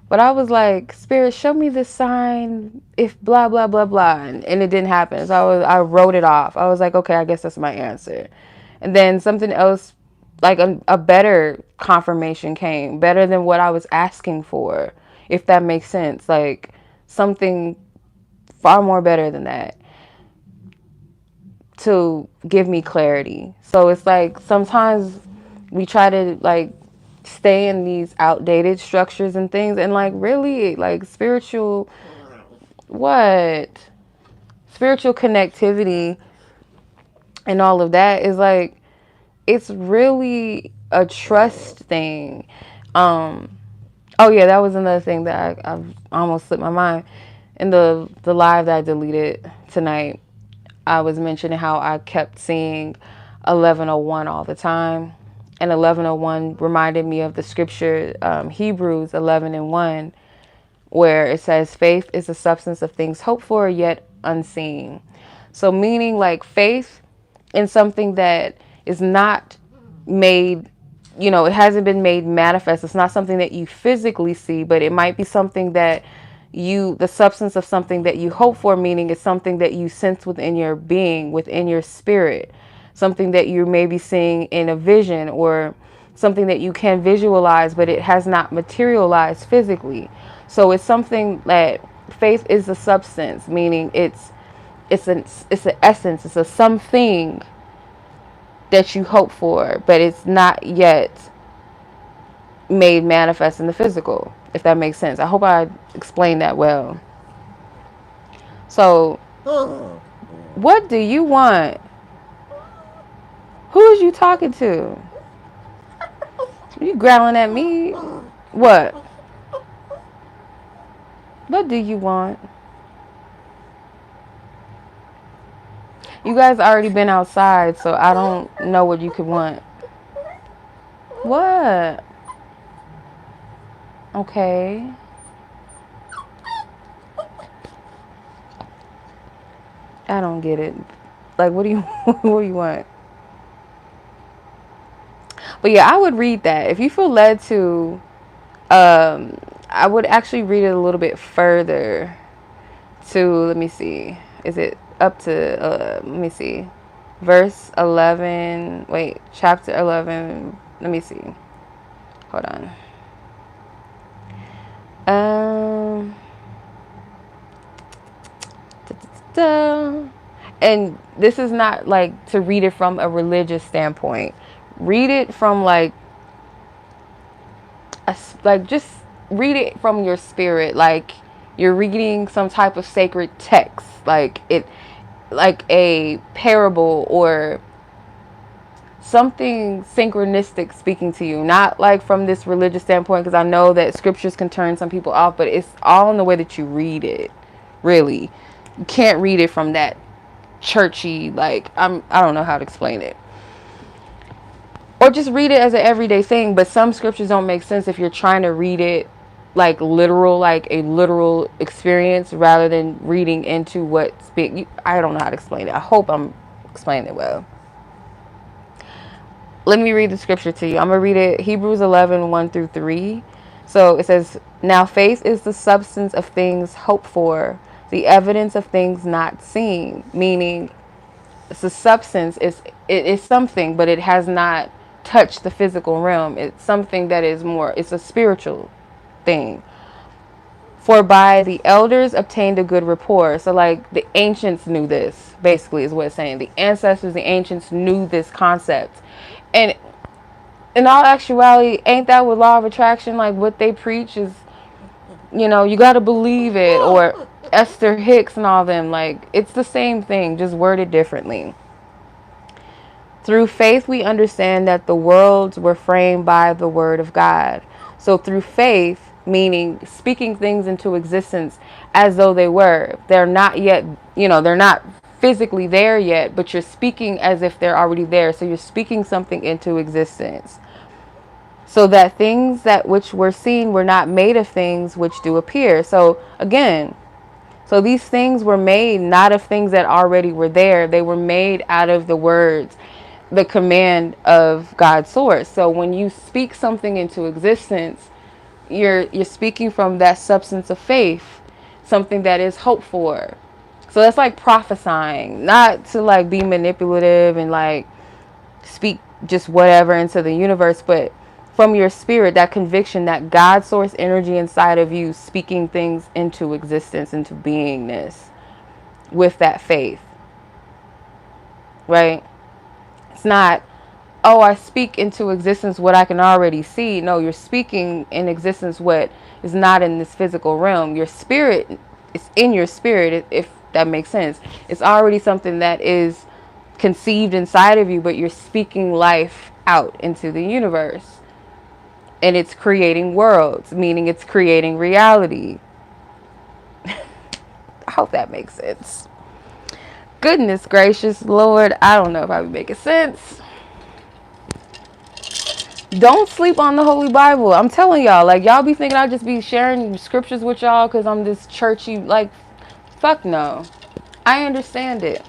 [SPEAKER 1] But I was like, Spirit, show me this sign if blah, blah, blah, blah. And it didn't happen. So I wrote it off. I was like, okay, I guess that's my answer. And then something else, like a better confirmation came, better than what I was asking for, if that makes sense. Like something far more better than that to give me clarity. So it's like sometimes we try to like stay in these outdated structures and things, and like really like spiritual connectivity and all of that is like, it's really a trust thing. Oh yeah, that was another thing that I almost slipped my mind. In the live that I deleted tonight, I was mentioning how I kept seeing 1101 all the time. And 1101 reminded me of the scripture, Hebrews 11:1, where it says, faith is the substance of things hoped for, yet unseen. So, meaning like faith in something that is not made, it hasn't been made manifest. It's not something that you physically see, but it might be something that the substance of something that you hope for, meaning it's something that you sense within your being, within your spirit, something that you're maybe seeing in a vision, or something that you can visualize, but it has not materialized physically. So it's something that faith is a substance, meaning it's an essence, it's a something that you hope for, but it's not yet made manifest in the physical, if that makes sense. I hope I explained that well. So, what do you want? Who is you talking to? You growling at me? What? What do you want? You guys already been outside, so I don't know what you could want. What? Okay. I don't get it. Like, what do you what do you want? But yeah, I would read that. If you feel led to, I would actually read it a little bit further to, let me see. Is it up to, let me see. Verse 11, wait, chapter 11, let me see. Hold on. Um, da, da, da. And this is not like to read it from a religious standpoint. Read it from like just read it from your spirit, like you're reading some type of sacred text, like a parable or something synchronistic speaking to you, not like from this religious standpoint, because I know that scriptures can turn some people off, but it's all in the way that you read it. Really, you can't read it from that churchy, like, I don't know how to explain it. Or just read it as an everyday thing. But some scriptures don't make sense if you're trying to read it like literal, like a literal experience, rather than reading into what's being. I don't know how to explain it. I hope I'm explaining it well. Let me read the scripture to you. I'm going to read it, Hebrews 11:1-3. So it says, now faith is the substance of things hoped for, the evidence of things not seen. Meaning, it's a substance, it is something, but it has not touched the physical realm. It's something that is more, it's a spiritual thing. For by the elders obtained a good rapport. So like the ancients knew this, basically is what it's saying. The ancestors, the ancients knew this concept. And in all actuality, ain't that with law of attraction? Like what they preach is, you got to believe it. Or Esther Hicks and all them, like it's the same thing, just worded differently. Through faith, we understand that the worlds were framed by the word of God. So through faith, meaning speaking things into existence as though they were. They're not yet, they're not physically there yet, but you're speaking as if they're already there. So you're speaking something into existence. So that things that which were seen were not made of things which do appear. So again, so these things were made not of things that already were there. They were made out of the words, the command of God's source. So when you speak something into existence, you're speaking from that substance of faith, something that is hoped for. So that's like prophesying, not to like be manipulative and like speak just whatever into the universe, but from your spirit, that conviction, that God source energy inside of you, speaking things into existence, into beingness with that faith, right? It's not, oh, I speak into existence what I can already see. No, you're speaking in existence what is not in this physical realm. Your spirit is in your spirit, if that makes sense. It's already something that is conceived inside of you, but you're speaking life out into the universe. and it's creating worlds, meaning it's creating reality. I hope that makes sense. Goodness gracious, Lord, I don't know if I would make sense. Don't sleep on the Holy Bible. I'm telling y'all, like, y'all be thinking I just be sharing scriptures with y'all because I'm this churchy, like, fuck no. I understand it.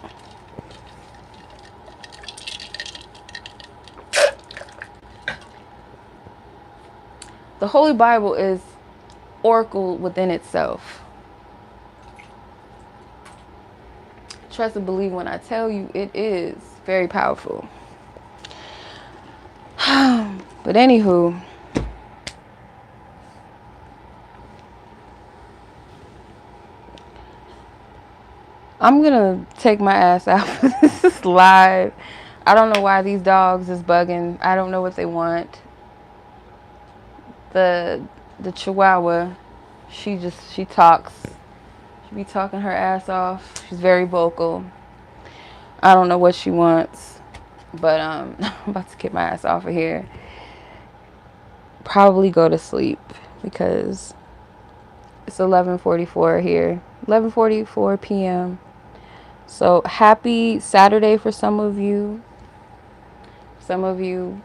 [SPEAKER 1] The Holy Bible is oracle within itself. Trust and believe when I tell you it is very powerful. But anywho, I'm gonna take my ass out for this live. I don't know why these dogs is bugging. I don't know what they want. The Chihuahua, she talks. She be talking her ass off. She's very vocal. I don't know what she wants, but I'm about to get my ass off of here. Probably go to sleep because it's 11:44 here. 11:44 p.m. So happy Saturday for some of you. Some of you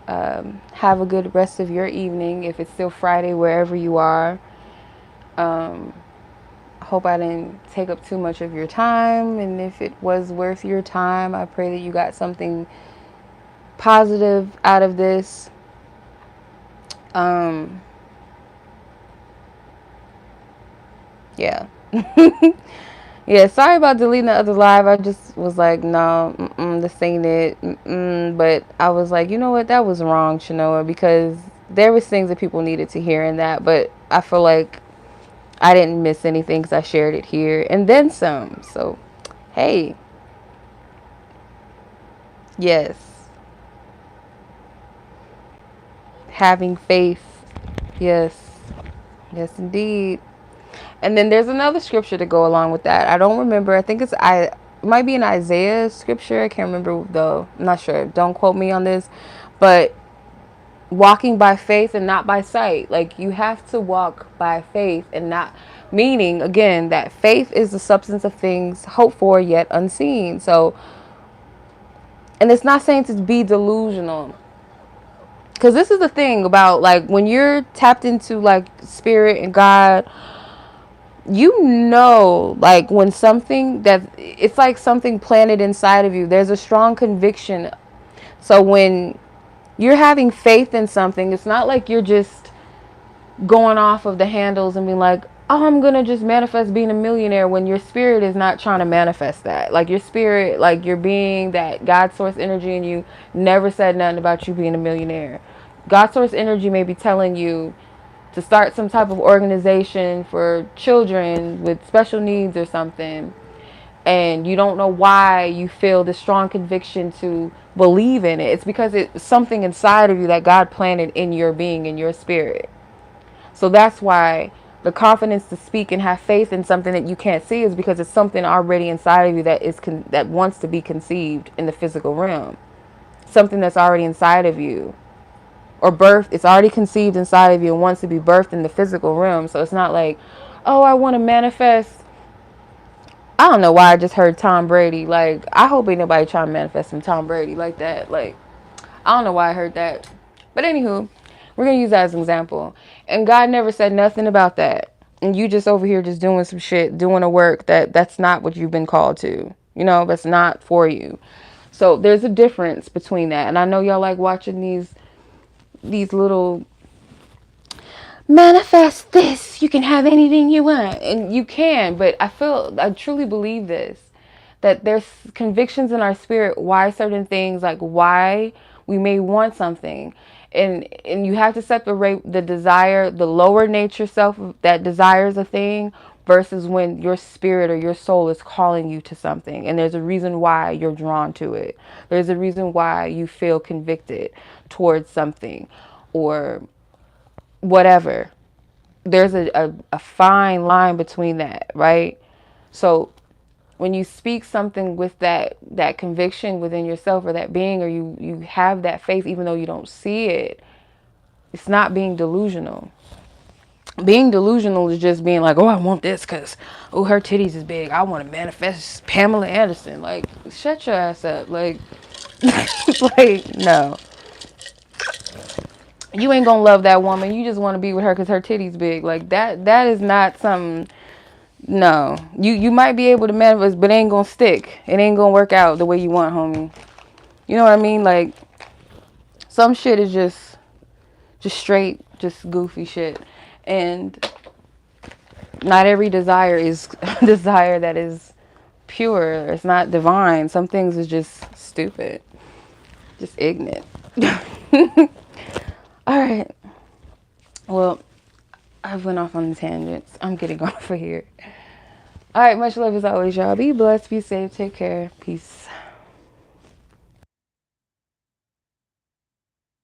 [SPEAKER 1] have a good rest of your evening if it's still Friday wherever you are. Hope I didn't take up too much of your time, and if it was worth your time, I pray that you got something positive out of this. Yeah. Yeah, sorry about deleting the other live. I just was like, no, this ain't it. But I was like, you know what? That was wrong, Chenoa, because there was things that people needed to hear in that. But I feel like I didn't miss anything because I shared it here and then some. So, hey, yes, having faith. Yes, yes, indeed. And then there's another scripture to go along with that. I don't remember. I think it might be an Isaiah scripture. I can't remember though. I'm not sure. Don't quote me on this. But walking by faith and not by sight. Like, you have to walk by faith and not, meaning again that faith is the substance of things hoped for yet unseen. So, and it's not saying to be delusional. Because this is the thing about, like, when you're tapped into like spirit and God, you know, like when something that it's like something planted inside of you, there's a strong conviction. So when you're having faith in something, it's not like you're just going off of the handles and being like, oh, I'm gonna just manifest being a millionaire, when your spirit is not trying to manifest that. Like, your spirit, like your being, that God source energy in you never said nothing about you being a millionaire. God source energy may be telling you to start some type of organization for children with special needs or something, and you don't know why you feel this strong conviction to believe in it. It's because it's something inside of you that God planted in your being, in your spirit. So that's why the confidence to speak and have faith in something that you can't see is because it's something already inside of you that is that wants to be conceived in the physical realm. Something that's already inside of you, or birth, it's already conceived inside of you and wants to be birthed in the physical realm. So it's not like, oh, I want to manifest. I don't know why I just heard Tom Brady. Like, I hope ain't nobody trying to manifest some Tom Brady like that. Like, I don't know why I heard that. But anywho, we're going to use that as an example. And God never said nothing about that. And you just over here just doing some shit, doing a work that's not what you've been called to. You know, that's not for you. So there's a difference between that. And I know y'all like watching these little manifest this, you can have anything you want, and you can, but I truly believe this, that there's convictions in our spirit why certain things, like why we may want something, and you have to separate the desire, the lower nature self that desires a thing, versus when your spirit or your soul is calling you to something, and there's a reason why you're drawn to it. There's a reason why you feel convicted towards something or whatever. There's a fine line between that, right? So when you speak something with that conviction within yourself, or that being, or you have that faith even though you don't see it, It's not being delusional. Being delusional is just being like, oh, I want this because, oh, her titties is big. I want to manifest Pamela Anderson. Like, shut your ass up. Like, like, no. You ain't gonna love that woman. You just want to be with her because her titties big. Like, that is not something. No. You might be able to manifest, but it ain't gonna stick. It ain't gonna work out the way you want, homie. You know what I mean? Like, some shit is just straight, just goofy shit. And not every desire is a desire that is pure. It's not divine. Some things is just stupid, just ignorant. All right. Well, I went off on the tangents. I'm getting off of here. All right. Much love as always, y'all. Be blessed. Be safe. Take care. Peace.